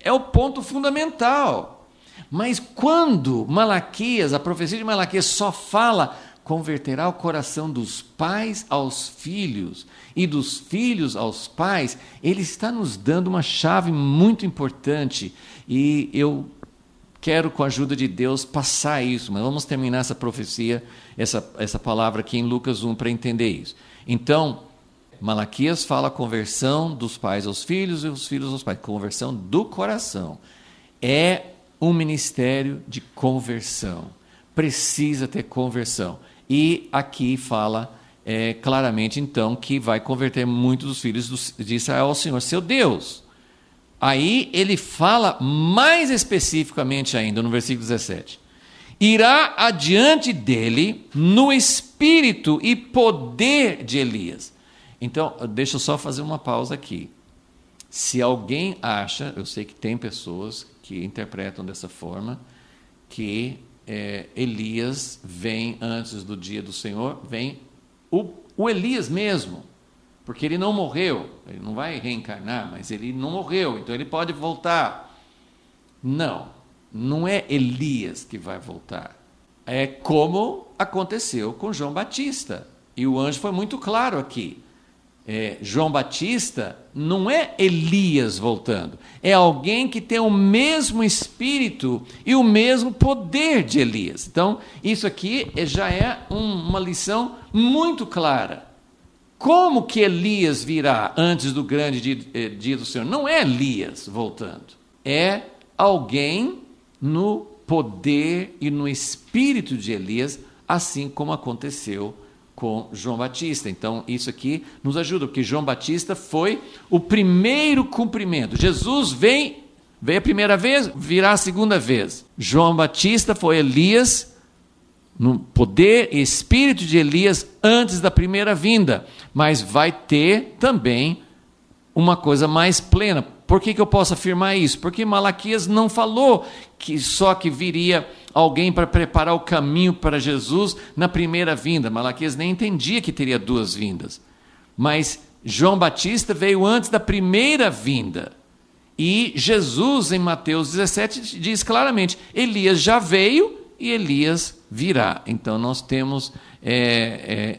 é o ponto fundamental. Mas quando Malaquias, a profecia de Malaquias só fala, converterá o coração dos pais aos filhos e dos filhos aos pais, ele está nos dando uma chave muito importante, e eu quero, com a ajuda de Deus, passar isso, mas vamos terminar essa profecia, essa palavra aqui em Lucas 1 para entender isso. Então, Malaquias fala a conversão dos pais aos filhos e os filhos aos pais, conversão do coração. É um ministério de conversão, precisa ter conversão. E aqui fala claramente, então, que vai converter muitos dos filhos de Israel ao Senhor, seu Deus. Aí ele fala mais especificamente ainda no versículo 17. Irá adiante dele no espírito e poder de Elias. Então, deixa eu só fazer uma pausa aqui. Se alguém acha, eu sei que tem pessoas que interpretam dessa forma, que Elias vem antes do dia do Senhor, vem o Elias mesmo, porque ele não morreu, ele não vai reencarnar, mas ele não morreu, então ele pode voltar. Não é Elias que vai voltar. É como aconteceu com João Batista. E o anjo foi muito claro aqui. João Batista não é Elias voltando. É alguém que tem o mesmo espírito e o mesmo poder de Elias. Então, isso aqui já é uma lição muito clara. Como que Elias virá antes do grande dia do Senhor? Não é Elias voltando. É alguém no poder e no espírito de Elias, assim como aconteceu com João Batista. Então, isso aqui nos ajuda, porque João Batista foi o primeiro cumprimento. Jesus veio a primeira vez, virá a segunda vez. João Batista foi Elias, no poder e espírito de Elias, antes da primeira vinda. Mas vai ter também uma coisa mais plena. Por que eu posso afirmar isso? Porque Malaquias não falou que só que viria alguém para preparar o caminho para Jesus na primeira vinda. Malaquias nem entendia que teria duas vindas. Mas João Batista veio antes da primeira vinda. E Jesus, em Mateus 17, diz claramente, Elias já veio e Elias virá. Então nós temos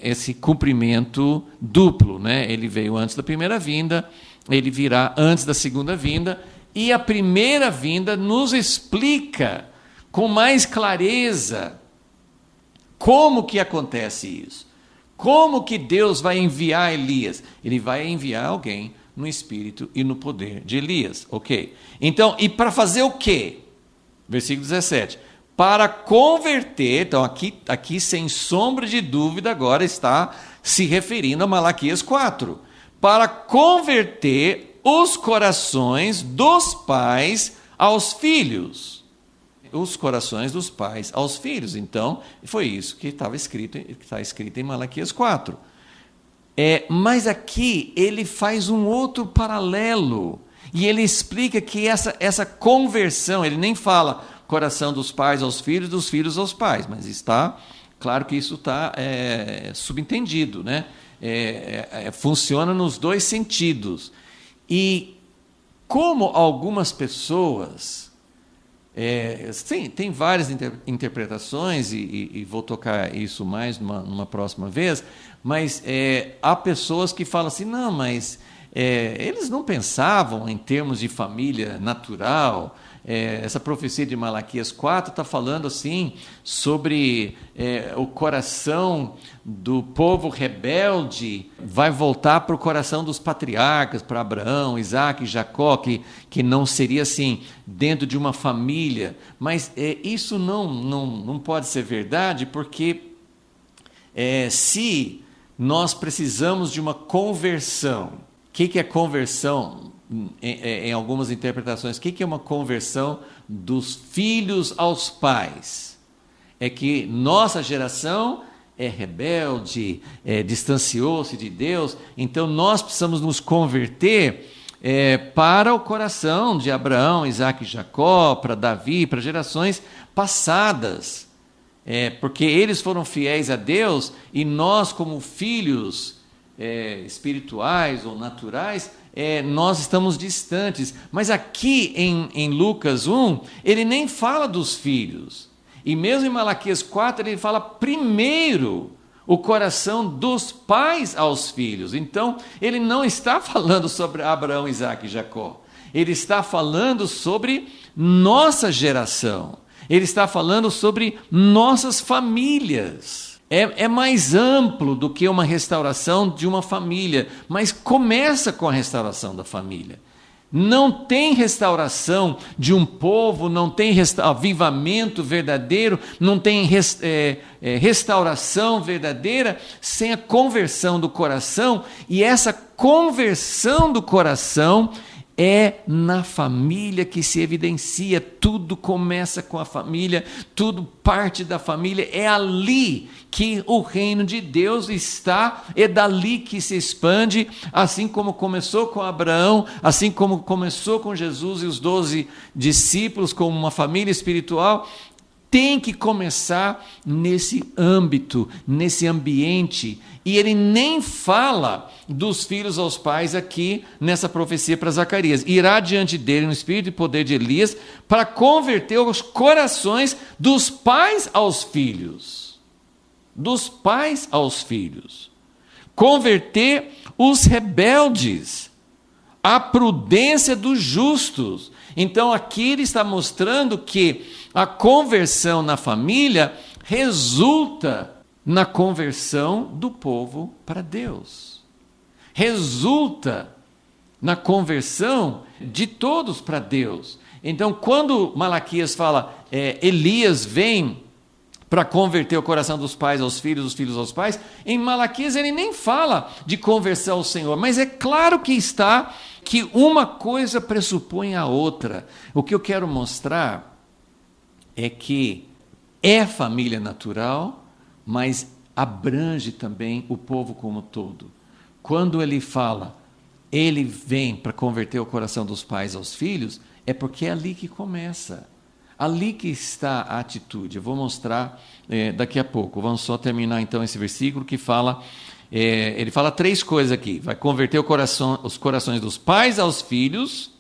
esse cumprimento duplo, né? Ele veio antes da primeira vinda, ele virá antes da segunda vinda, e a primeira vinda nos explica com mais clareza como que acontece isso. Como que Deus vai enviar Elias? Ele vai enviar alguém no espírito e no poder de Elias, ok? Então, e para fazer o quê? Versículo 17. Para converter, então aqui sem sombra de dúvida agora está se referindo a Malaquias 4. Para converter os corações dos pais aos filhos. Os corações dos pais aos filhos. Então, foi isso que está escrito em Malaquias 4. Mas aqui ele faz um outro paralelo. E ele explica que essa conversão, ele nem fala coração dos pais aos filhos, dos filhos aos pais, mas está, claro que isso está subentendido, né? Funciona nos dois sentidos. E como algumas pessoas, tem várias interpretações, e vou tocar isso mais numa próxima vez, mas há pessoas que falam assim, não, mas eles não pensavam em termos de família natural. Essa profecia de Malaquias 4 está falando assim sobre o coração do povo rebelde vai voltar para o coração dos patriarcas, para Abraão, Isaac e Jacó, que não seria assim dentro de uma família. Mas isso não pode ser verdade, porque se nós precisamos de uma conversão, o que é conversão? Em algumas interpretações, o que é uma conversão dos filhos aos pais? É que nossa geração é rebelde, distanciou-se de Deus, então nós precisamos nos converter para o coração de Abraão, Isaac e Jacó, para Davi, para gerações passadas, porque eles foram fiéis a Deus e nós, como filhos espirituais ou naturais, nós estamos distantes. Mas aqui em Lucas 1, ele nem fala dos filhos. E mesmo em Malaquias 4, ele fala primeiro o coração dos pais aos filhos. Então, ele não está falando sobre Abraão, Isaac e Jacó. Ele está falando sobre nossa geração. Ele está falando sobre nossas famílias. É mais amplo do que uma restauração de uma família, mas começa com a restauração da família. Não tem restauração de um povo, não tem avivamento verdadeiro, não tem restauração verdadeira sem a conversão do coração, e essa conversão do coração É na família que se evidencia, tudo começa com a família, tudo parte da família, é ali que o reino de Deus está, é dali que se expande, assim como começou com Abraão, assim como começou com Jesus e os 12 discípulos, como uma família espiritual. Tem que começar nesse âmbito, nesse ambiente. E ele nem fala dos filhos aos pais aqui nessa profecia para Zacarias. Irá diante dele no espírito e poder de Elias para converter os corações dos pais aos filhos. Dos pais aos filhos. Converter os rebeldes. A prudência dos justos. Então aqui ele está mostrando que a conversão na família resulta na conversão do povo para Deus. Resulta na conversão de todos para Deus. Então, quando Malaquias fala, Elias vem para converter o coração dos pais aos filhos, dos filhos aos pais, em Malaquias ele nem fala de conversão ao Senhor, mas é claro que está que uma coisa pressupõe a outra. O que eu quero mostrar é que é família natural, mas abrange também o povo como todo. Quando ele fala, ele vem para converter o coração dos pais aos filhos, é porque é ali que começa. Ali que está a atitude. Eu vou mostrar daqui a pouco. Vamos só terminar então esse versículo que fala, ele fala 3 coisas aqui. Vai converter os corações dos pais aos filhos.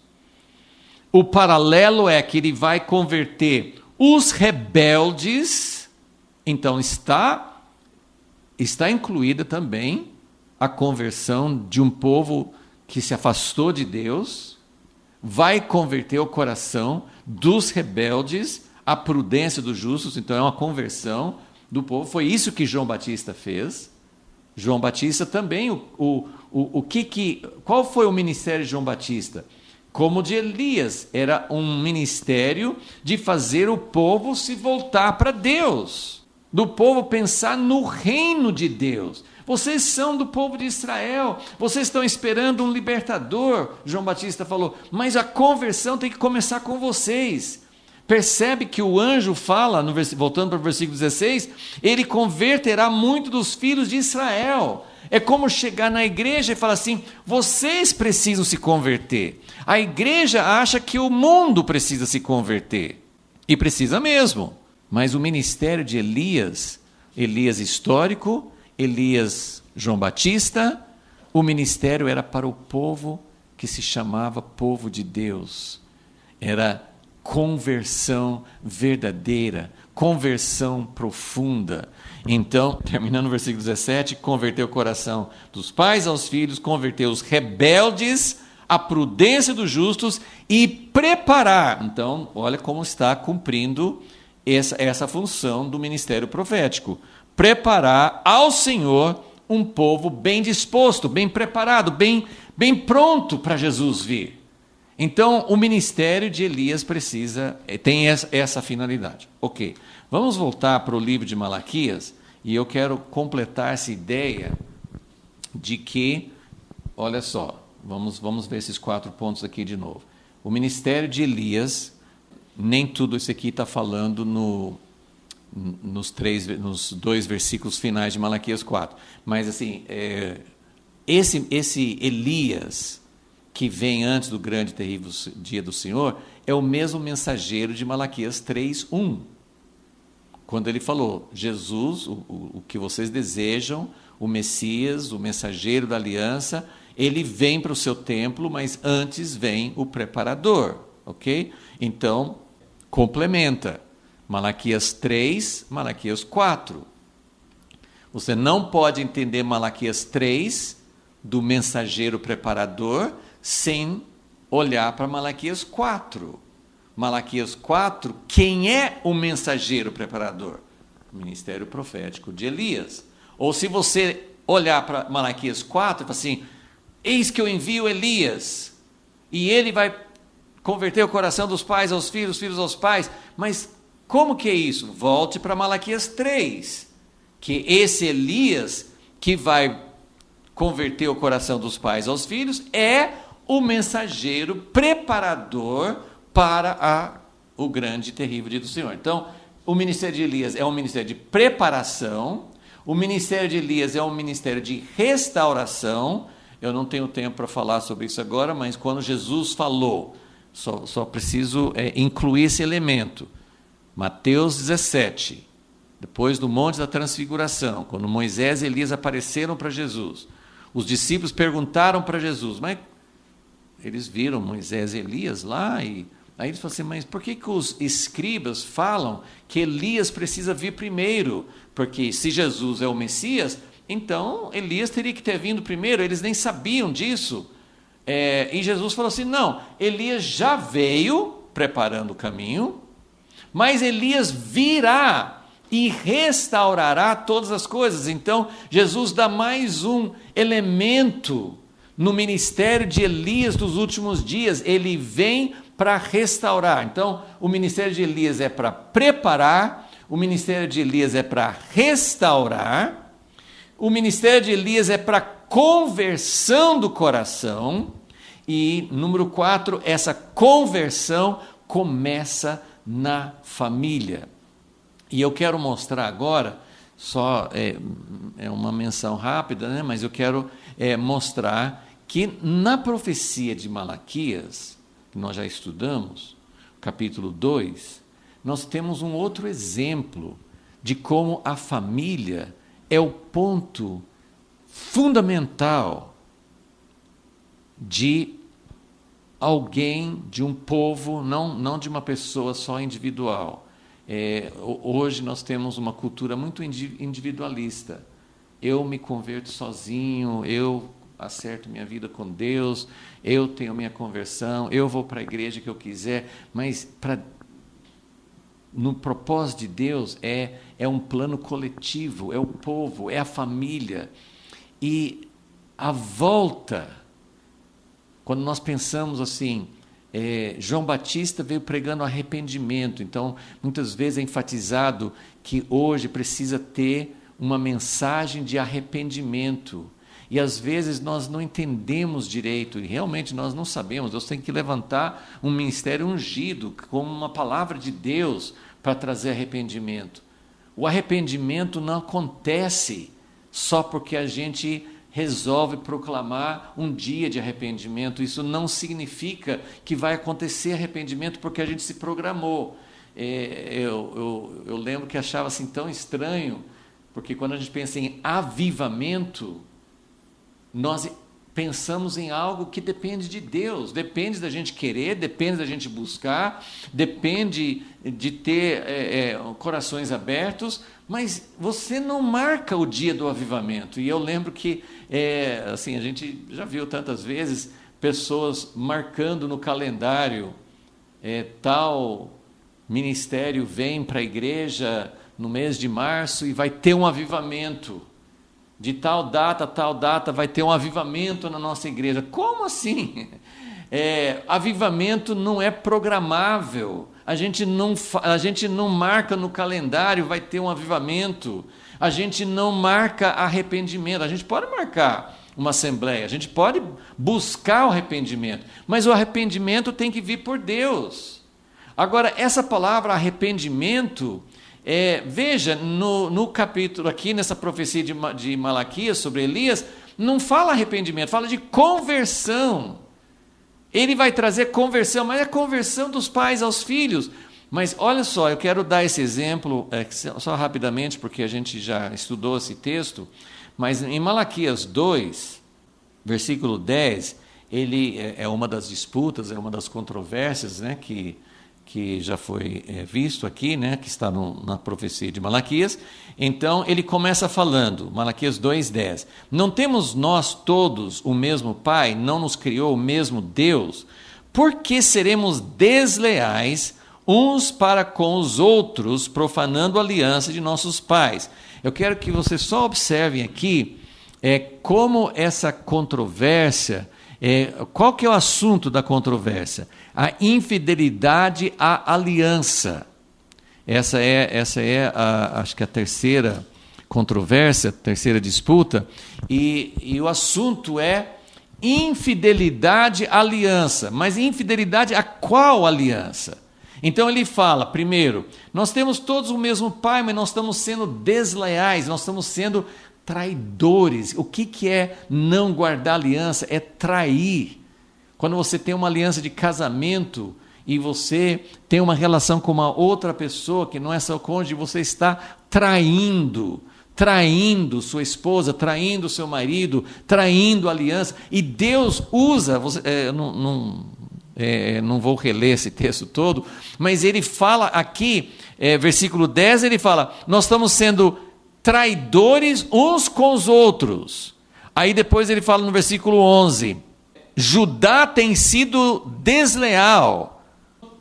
O paralelo é que ele vai converter os rebeldes. Então está incluída também a conversão de um povo que se afastou de Deus. Vai converter o coração dos rebeldes, a prudência dos justos. Então é uma conversão do povo. Foi isso que João Batista fez. João Batista também, qual foi o ministério de João Batista? Como de Elias, era um ministério de fazer o povo se voltar para Deus, do povo pensar no reino de Deus. Vocês são do povo de Israel, vocês estão esperando um libertador, João Batista falou, mas a conversão tem que começar com vocês. Percebe que o anjo fala, voltando para o versículo 16, ele converterá muito dos filhos de Israel. É como chegar na igreja e falar assim, vocês precisam se converter. A igreja acha que o mundo precisa se converter, e precisa mesmo. Mas o ministério de Elias histórico, Elias João Batista, o ministério era para o povo que se chamava povo de Deus. Era conversão verdadeira, conversão profunda. Então, terminando o versículo 17, converter o coração dos pais aos filhos, converter os rebeldes à prudência dos justos e preparar. Então, olha como está cumprindo essa função do ministério profético. Preparar ao Senhor um povo bem disposto, bem preparado, bem pronto para Jesus vir. Então, o ministério de Elias tem essa finalidade. Ok, vamos voltar para o livro de Malaquias, e eu quero completar essa ideia de que, olha só, vamos ver esses 4 pontos aqui de novo. O ministério de Elias, nem tudo isso aqui está falando nos 2 versículos finais de Malaquias 4, mas assim, esse Elias que vem antes do grande e terrível dia do Senhor, é o mesmo mensageiro de Malaquias 3:1. Quando ele falou, Jesus, o que vocês desejam, o Messias, o mensageiro da aliança, ele vem para o seu templo, mas antes vem o preparador, ok? Então, complementa. Malaquias 3, Malaquias 4. Você não pode entender Malaquias 3 do mensageiro preparador sem olhar para Malaquias 4. Malaquias 4, quem é o mensageiro preparador? O ministério profético de Elias. Ou se você olhar para Malaquias 4 e falar assim, eis que eu envio Elias, e ele vai converter o coração dos pais aos filhos, os filhos aos pais, mas como que é isso? Volte para Malaquias 3, que esse Elias que vai converter o coração dos pais aos filhos é o mensageiro preparador para o grande e terrível dia do Senhor. Então, o ministério de Elias é um ministério de preparação, o ministério de Elias é um ministério de restauração. Eu não tenho tempo para falar sobre isso agora, mas quando Jesus falou, só preciso incluir esse elemento. Mateus 17, depois do Monte da Transfiguração, quando Moisés e Elias apareceram para Jesus, os discípulos perguntaram para Jesus, mas eles viram Moisés e Elias lá, e aí eles falaram assim, mas por que os escribas falam que Elias precisa vir primeiro? Porque se Jesus é o Messias, então Elias teria que ter vindo primeiro, eles nem sabiam disso. E Jesus falou assim, não, Elias já veio preparando o caminho, mas Elias virá e restaurará todas as coisas. Então, Jesus dá mais um elemento no ministério de Elias dos últimos dias. Ele vem para restaurar. Então, o ministério de Elias é para preparar, o ministério de Elias é para restaurar, o ministério de Elias é para conversão do coração, e, número 4, essa conversão começa na família. E eu quero mostrar agora, só é uma menção rápida, né? Mas eu quero mostrar que na profecia de Malaquias, que nós já estudamos, capítulo 2, nós temos um outro exemplo de como a família é o ponto fundamental de alguém, de um povo, não de uma pessoa só individual. Hoje nós temos uma cultura muito individualista. Eu me converto sozinho, eu acerto minha vida com Deus, eu tenho minha conversão, eu vou para a igreja que eu quiser, mas no propósito de Deus é um plano coletivo, é o povo, é a família. E a volta, quando nós pensamos assim, João Batista veio pregando arrependimento, então muitas vezes é enfatizado que hoje precisa ter uma mensagem de arrependimento, e às vezes nós não entendemos direito, e realmente nós não sabemos. Deus tem que levantar um ministério ungido, como uma palavra de Deus, para trazer arrependimento. O arrependimento não acontece só porque a gente resolve proclamar um dia de arrependimento. Isso não significa que vai acontecer arrependimento porque a gente se programou. Eu lembro que achava assim tão estranho, porque quando a gente pensa em avivamento, nós pensamos em algo que depende de Deus, depende da gente querer, depende da gente buscar, depende de ter corações abertos, mas você não marca o dia do avivamento. E eu lembro que assim, a gente já viu tantas vezes pessoas marcando no calendário, tal ministério vem para a igreja no mês de março e vai ter um avivamento. De tal data vai ter um avivamento na nossa igreja. Como assim? Avivamento não é programável. A gente não marca no calendário, vai ter um avivamento. A gente não marca arrependimento. A gente pode marcar uma assembleia, a gente pode buscar o arrependimento, mas o arrependimento tem que vir por Deus. Agora, essa palavra arrependimento, veja, no capítulo aqui, nessa profecia de Malaquias sobre Elias, não fala arrependimento, fala de conversão. Ele vai trazer conversão, mas é conversão dos pais aos filhos. Mas olha só, eu quero dar esse exemplo, só rapidamente, porque a gente já estudou esse texto, mas em Malaquias 2, versículo 10, ele é uma das disputas, é uma das controvérsias, né, que já foi visto aqui, né, que está na profecia de Malaquias. Então, ele começa falando, Malaquias 2:10, não temos nós todos o mesmo Pai, não nos criou o mesmo Deus? Por que seremos desleais uns para com os outros, profanando a aliança de nossos pais? Eu quero que vocês só observem aqui como essa controvérsia, qual que é o assunto da controvérsia? A infidelidade à aliança. Essa é acho que a terceira controvérsia, a terceira disputa, e o assunto é infidelidade à aliança. Mas infidelidade a qual aliança? Então ele fala, primeiro, nós temos todos o mesmo pai, mas nós estamos sendo desleais, nós estamos sendo traidores. O que é não guardar aliança? É trair. Quando você tem uma aliança de casamento e você tem uma relação com uma outra pessoa que não é seu cônjuge, você está traindo sua esposa, traindo seu marido, traindo a aliança. E Deus usa, não vou reler esse texto todo, mas ele fala aqui, versículo 10, ele fala, nós estamos sendo traidores uns com os outros. Aí depois ele fala no versículo 11, Judá tem sido desleal,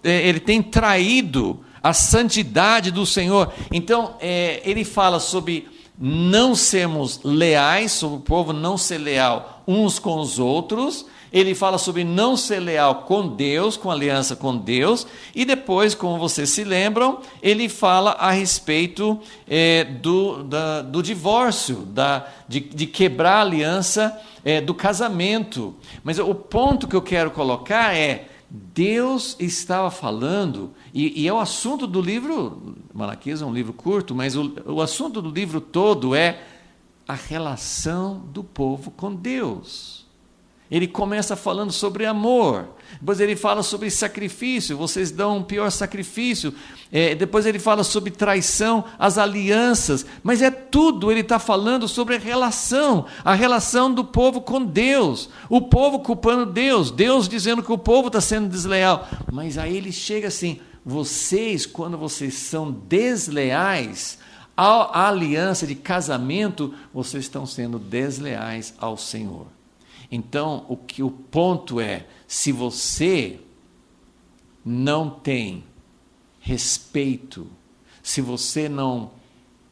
ele tem traído a santidade do Senhor. Então ele fala sobre não sermos leais, sobre o povo não ser leal uns com os outros. Ele fala sobre não ser leal com Deus, com aliança com Deus, e depois, como vocês se lembram, ele fala a respeito do divórcio, de quebrar a aliança do casamento. Mas o ponto que eu quero colocar é, Deus estava falando, e é o assunto do livro, Malaquias é um livro curto, mas o assunto do livro todo é a relação do povo com Deus. Ele começa falando sobre amor, depois ele fala sobre sacrifício, vocês dão um pior sacrifício, depois ele fala sobre traição, as alianças, mas tudo, ele está falando sobre a relação do povo com Deus, o povo culpando Deus, Deus dizendo que o povo está sendo desleal, mas aí ele chega assim, vocês, quando vocês são desleais à aliança de casamento, vocês estão sendo desleais ao Senhor. Então, o ponto é, se você não tem respeito, se você não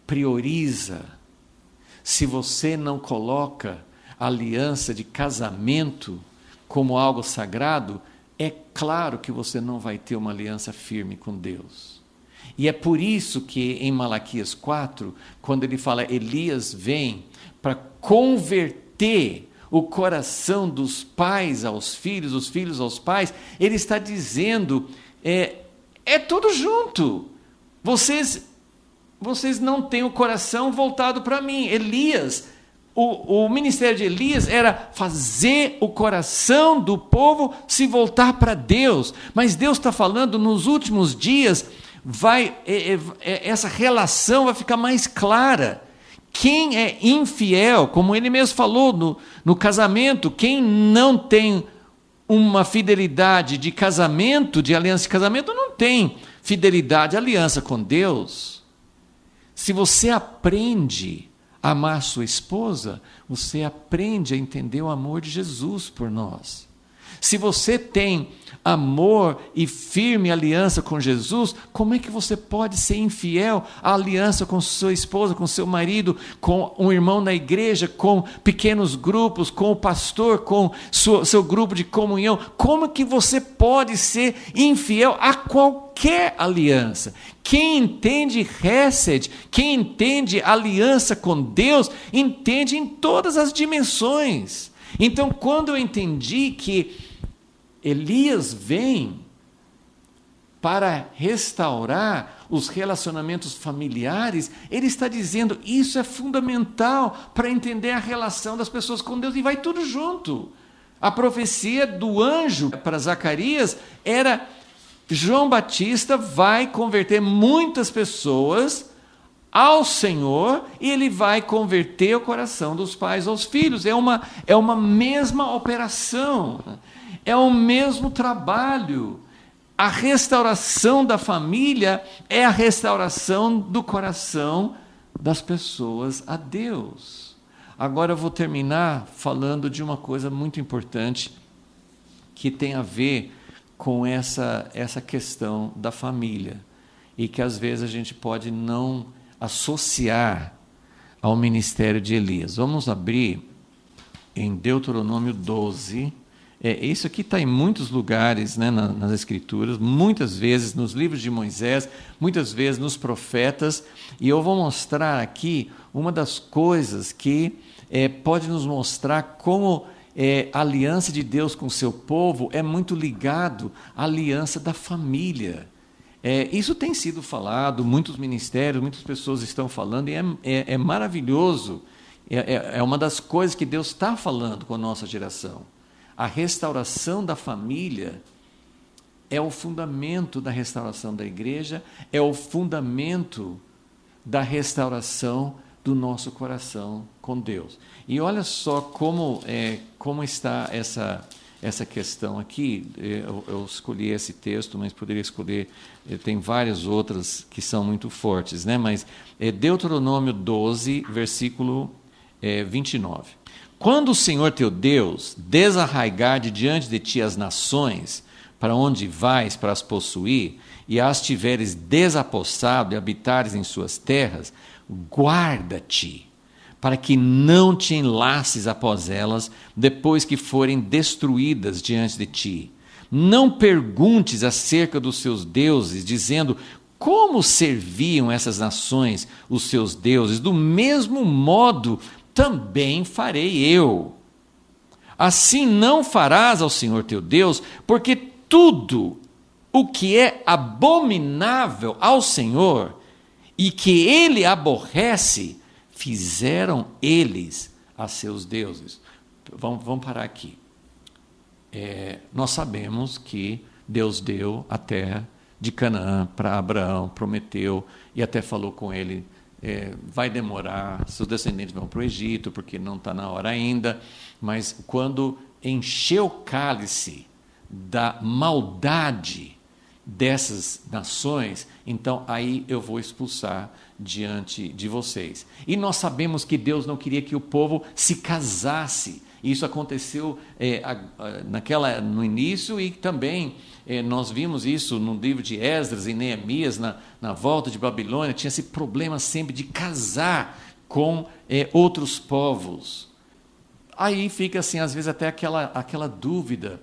prioriza, se você não coloca a aliança de casamento como algo sagrado, é claro que você não vai ter uma aliança firme com Deus. E é por isso que em Malaquias 4, quando ele fala Elias vem para converter o coração dos pais aos filhos, os filhos aos pais, ele está dizendo, é tudo junto, vocês não têm o coração voltado para mim. Elias, o ministério de Elias era fazer o coração do povo se voltar para Deus, mas Deus está falando, nos últimos dias, essa relação vai ficar mais clara. Quem é infiel, como ele mesmo falou no casamento, quem não tem uma fidelidade de casamento, de aliança de casamento, não tem fidelidade, aliança com Deus. Se você aprende a amar sua esposa, você aprende a entender o amor de Jesus por nós. Se você tem amor e firme aliança com Jesus, como é que você pode ser infiel à aliança com sua esposa, com seu marido, com um irmão na igreja, com pequenos grupos, com o pastor, com seu grupo de comunhão? Como que você pode ser infiel a qualquer aliança? Quem entende Hesed, quem entende aliança com Deus, entende em todas as dimensões. Então, quando eu entendi que Elias vem para restaurar os relacionamentos familiares, ele está dizendo, isso é fundamental para entender a relação das pessoas com Deus, e vai tudo junto. A profecia do anjo para Zacarias era, João Batista vai converter muitas pessoas ao Senhor, e ele vai converter o coração dos pais aos filhos. É uma mesma operação, é o mesmo trabalho. A restauração da família é a restauração do coração das pessoas a Deus. Agora eu vou terminar falando de uma coisa muito importante que tem a ver com essa questão da família, e que às vezes a gente pode não associar ao ministério de Elias. Vamos abrir em Deuteronômio 12. Isso aqui está em muitos lugares, né, nas Escrituras, muitas vezes nos livros de Moisés, muitas vezes nos profetas, e eu vou mostrar aqui uma das coisas que pode nos mostrar como a aliança de Deus com o seu povo é muito ligado à aliança da família. Isso tem sido falado, muitos ministérios, muitas pessoas estão falando, e é maravilhoso. É uma das coisas que Deus está falando com a nossa geração. A restauração da família é o fundamento da restauração da igreja, é o fundamento da restauração do nosso coração com Deus. E olha só como está essa questão aqui. Eu escolhi esse texto, mas poderia escolher, tem várias outras que são muito fortes, né? Mas Deuteronômio 12, versículo 29. Quando o Senhor teu Deus desarraigar de diante de ti as nações, para onde vais para as possuir, e as tiveres desapossado e habitares em suas terras, guarda-te, para que não te enlaces após elas, depois que forem destruídas diante de ti. Não perguntes acerca dos seus deuses, dizendo: como serviam essas nações os seus deuses? Do mesmo modo também farei eu. Assim não farás ao Senhor teu Deus, porque tudo o que é abominável ao Senhor e que ele aborrece, fizeram eles a seus deuses. Vamos parar aqui. Nós sabemos que Deus deu a terra de Canaã para Abraão, prometeu e até falou com ele, vai demorar, seus descendentes vão para o Egito, porque não está na hora ainda, mas quando encheu o cálice da maldade dessas nações, então aí eu vou expulsar diante de vocês. E nós sabemos que Deus não queria que o povo se casasse. Isso aconteceu no início, e também nós vimos isso no livro de Esdras e Neemias, na volta de Babilônia, tinha esse problema sempre de casar com outros povos. Aí fica assim, às vezes até aquela dúvida,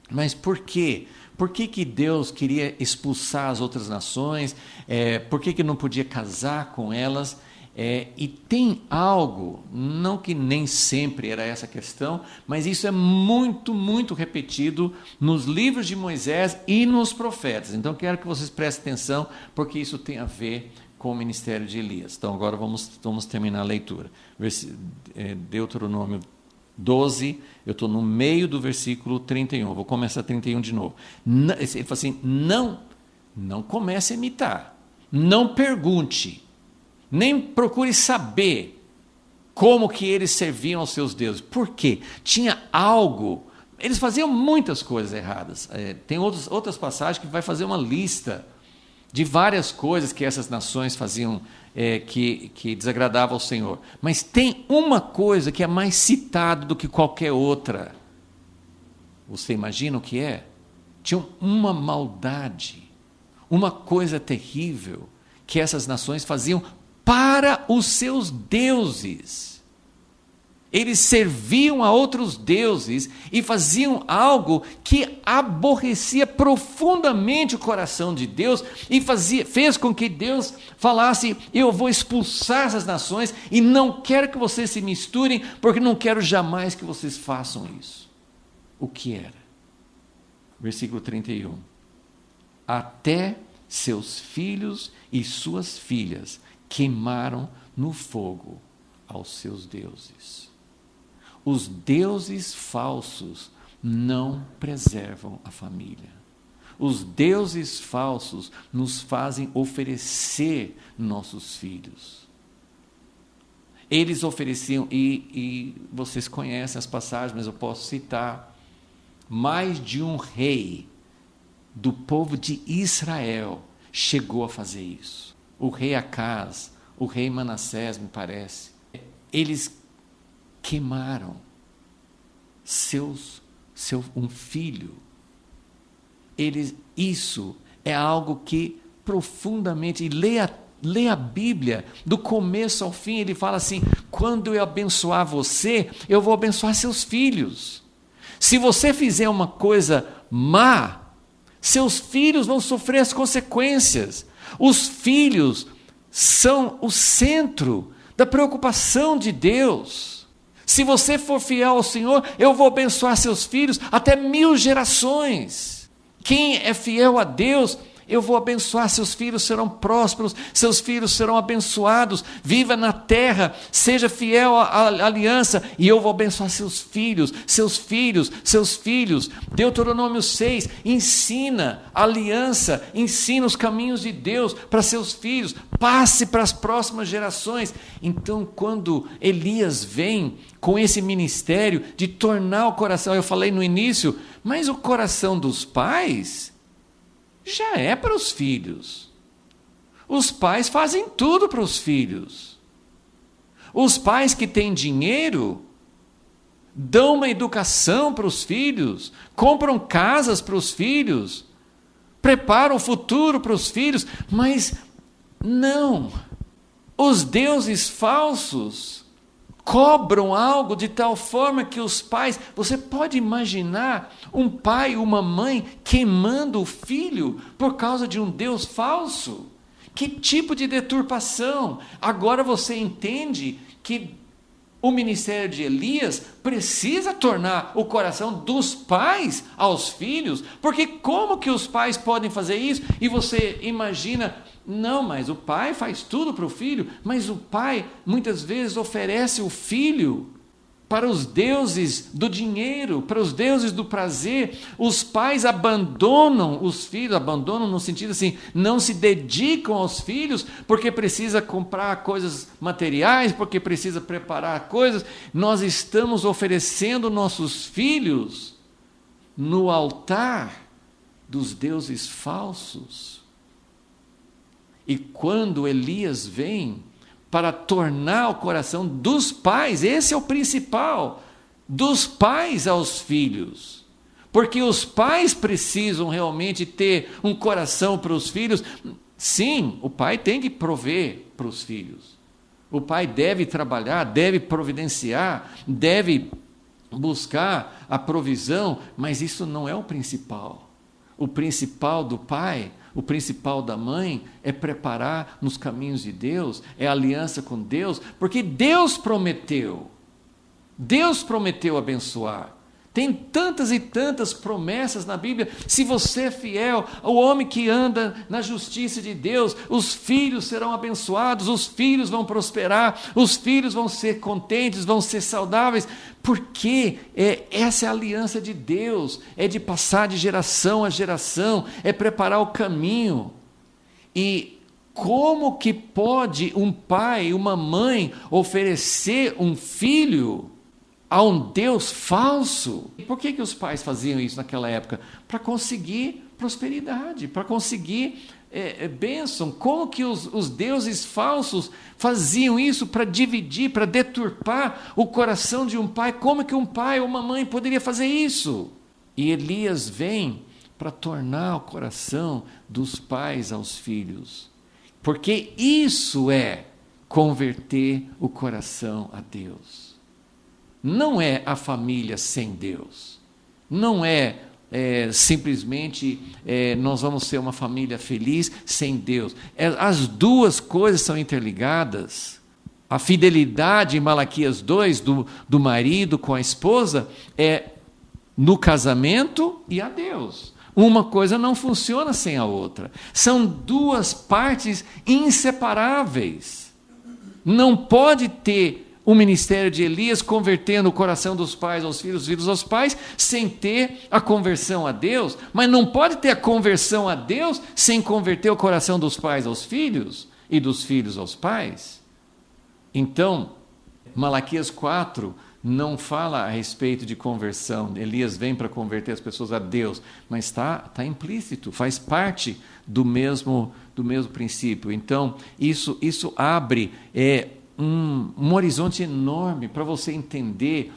mas por quê? Por que Deus queria expulsar as outras nações? Por que não podia casar com elas? E tem algo, não que nem sempre era essa questão, mas isso é muito, muito repetido nos livros de Moisés e nos profetas. Então quero que vocês prestem atenção, porque isso tem a ver com o ministério de Elias. Então agora vamos terminar a leitura. Deuteronômio 12, eu estou no meio do versículo 31, vou começar 31 de novo. Ele fala assim, não comece a imitar, não pergunte, nem procure saber como que eles serviam aos seus deuses. Por quê? Tinha algo, eles faziam muitas coisas erradas. Tem outras passagens que vai fazer uma lista de várias coisas que essas nações faziam que desagradava ao Senhor. Mas tem uma coisa que é mais citada do que qualquer outra. Você imagina o que é? Tinha uma maldade, uma coisa terrível que essas nações faziam para os seus deuses. Eles serviam a outros deuses e faziam algo que aborrecia profundamente o coração de Deus e fez com que Deus falasse: eu vou expulsar essas nações e não quero que vocês se misturem, porque não quero jamais que vocês façam isso. O que era? Versículo 31. Até seus filhos e suas filhas queimaram no fogo aos seus deuses. Os deuses falsos não preservam a família. Os deuses falsos nos fazem oferecer nossos filhos. Eles ofereciam, e vocês conhecem as passagens, mas eu posso citar, mais de um rei do povo de Israel chegou a fazer isso. O rei Acaz, o rei Manassés, me parece. Eles queimaram um filho. Isso é algo que profundamente, e lê a Bíblia, do começo ao fim, ele fala assim: quando eu abençoar você, eu vou abençoar seus filhos. Se você fizer uma coisa má, seus filhos vão sofrer as consequências. Os filhos são o centro da preocupação de Deus. Se você for fiel ao Senhor, eu vou abençoar seus filhos até 1000 gerações. Quem é fiel a Deus, eu vou abençoar, seus filhos serão prósperos, seus filhos serão abençoados, viva na terra, seja fiel à aliança, e eu vou abençoar seus filhos, seus filhos, seus filhos. Deuteronômio 6, ensina a aliança, ensina os caminhos de Deus para seus filhos, passe para as próximas gerações. Então, quando Elias vem com esse ministério de tornar o coração, eu falei no início, mas o coração dos pais já é para os filhos. Os pais fazem tudo para os filhos. Os pais que têm dinheiro dão uma educação para os filhos, compram casas para os filhos, preparam o futuro para os filhos, mas não. Os deuses falsos cobram algo de tal forma que os pais... Você pode imaginar um pai e uma mãe queimando o filho por causa de um Deus falso? Que tipo de deturpação? Agora você entende que o ministério de Elias precisa tornar o coração dos pais aos filhos, porque como que os pais podem fazer isso? E você imagina... Não, mas o pai faz tudo para o filho, mas o pai muitas vezes oferece o filho para os deuses do dinheiro, para os deuses do prazer. Os pais abandonam os filhos, abandonam no sentido assim, não se dedicam aos filhos, porque precisa comprar coisas materiais, porque precisa preparar coisas. Nós estamos oferecendo nossos filhos no altar dos deuses falsos. E quando Elias vem para tornar o coração dos pais, esse é o principal, dos pais aos filhos. Porque os pais precisam realmente ter um coração para os filhos. Sim, o pai tem que prover para os filhos. O pai deve trabalhar, deve providenciar, deve buscar a provisão, mas isso não é o principal. O principal do pai, o principal da mãe é preparar nos caminhos de Deus, é aliança com Deus, porque Deus prometeu abençoar. Tem tantas e tantas promessas na Bíblia. Se você é fiel, o homem que anda na justiça de Deus, os filhos serão abençoados, os filhos vão prosperar, os filhos vão ser contentes, vão ser saudáveis, porque essa é a aliança de Deus, é de passar de geração a geração, é preparar o caminho. E como que pode um pai, uma mãe oferecer um filho a um Deus falso? Por que os pais faziam isso naquela época? Para conseguir prosperidade, para conseguir bênção. Como que os deuses falsos faziam isso para dividir, para deturpar o coração de um pai? Como que um pai ou uma mãe poderia fazer isso? E Elias vem para tornar o coração dos pais aos filhos, porque isso é converter o coração a Deus. Não é a família sem Deus. Não é simplesmente nós vamos ser uma família feliz sem Deus. As duas coisas são interligadas. A fidelidade em Malaquias 2 do marido com a esposa é no casamento e a Deus. Uma coisa não funciona sem a outra. São duas partes inseparáveis. Não pode ter o ministério de Elias convertendo o coração dos pais aos filhos, os filhos aos pais, sem ter a conversão a Deus, mas não pode ter a conversão a Deus sem converter o coração dos pais aos filhos e dos filhos aos pais. Então, Malaquias 4 não fala a respeito de conversão. Elias vem para converter as pessoas a Deus, mas está implícito, faz parte do mesmo princípio. Então, isso abre um horizonte enorme para você entender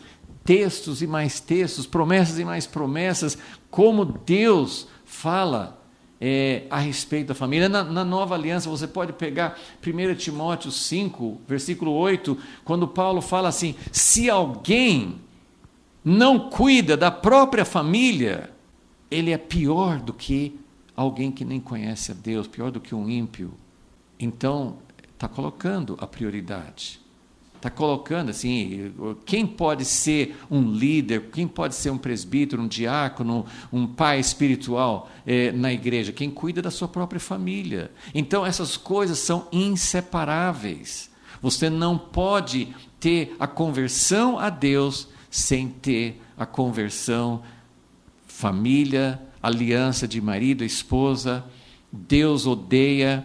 textos e mais textos, promessas e mais promessas, como Deus fala a respeito da família. Na Nova Aliança, você pode pegar 1 Timóteo 5, versículo 8, quando Paulo fala assim: se alguém não cuida da própria família, ele é pior do que alguém que nem conhece a Deus, pior do que um ímpio. Então, está colocando a prioridade. está colocando assim, quem pode ser um líder, quem pode ser um presbítero, um diácono, um pai espiritual na igreja? Quem cuida da sua própria família. Então essas coisas são inseparáveis. Você não pode ter a conversão a Deus sem ter a conversão família, aliança de marido e esposa. Deus odeia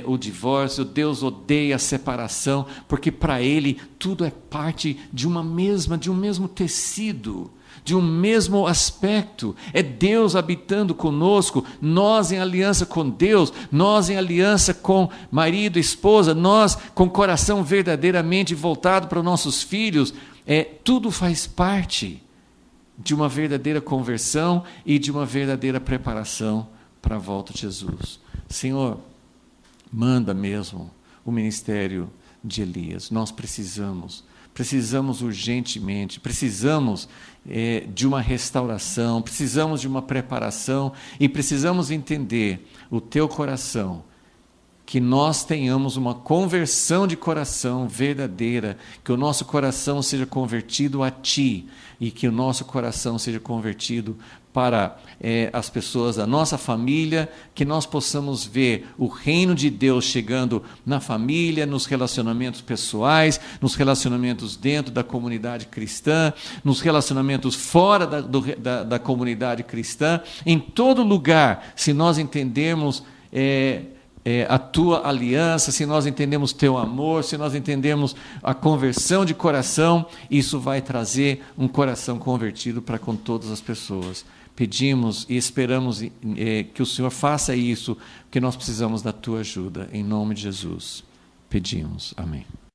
o divórcio, Deus odeia a separação, porque para Ele tudo é parte de um mesmo tecido, de um mesmo aspecto. É Deus habitando conosco, nós em aliança com Deus, nós em aliança com marido e esposa, nós com o coração verdadeiramente voltado para os nossos filhos. Tudo faz parte de uma verdadeira conversão e de uma verdadeira preparação para a volta de Jesus. Senhor, manda mesmo o ministério de Elias. Nós precisamos urgentemente, precisamos de uma restauração, precisamos de uma preparação e precisamos entender o teu coração, que nós tenhamos uma conversão de coração verdadeira, que o nosso coração seja convertido a Ti e que o nosso coração seja convertido para as pessoas da nossa família, que nós possamos ver o reino de Deus chegando na família, nos relacionamentos pessoais, nos relacionamentos dentro da comunidade cristã, nos relacionamentos fora da comunidade cristã, em todo lugar, se nós entendermos a tua aliança, se nós entendemos teu amor, se nós entendemos a conversão de coração, isso vai trazer um coração convertido para com todas as pessoas. Pedimos e esperamos que o Senhor faça isso, porque nós precisamos da tua ajuda. Em nome de Jesus, pedimos. Amém.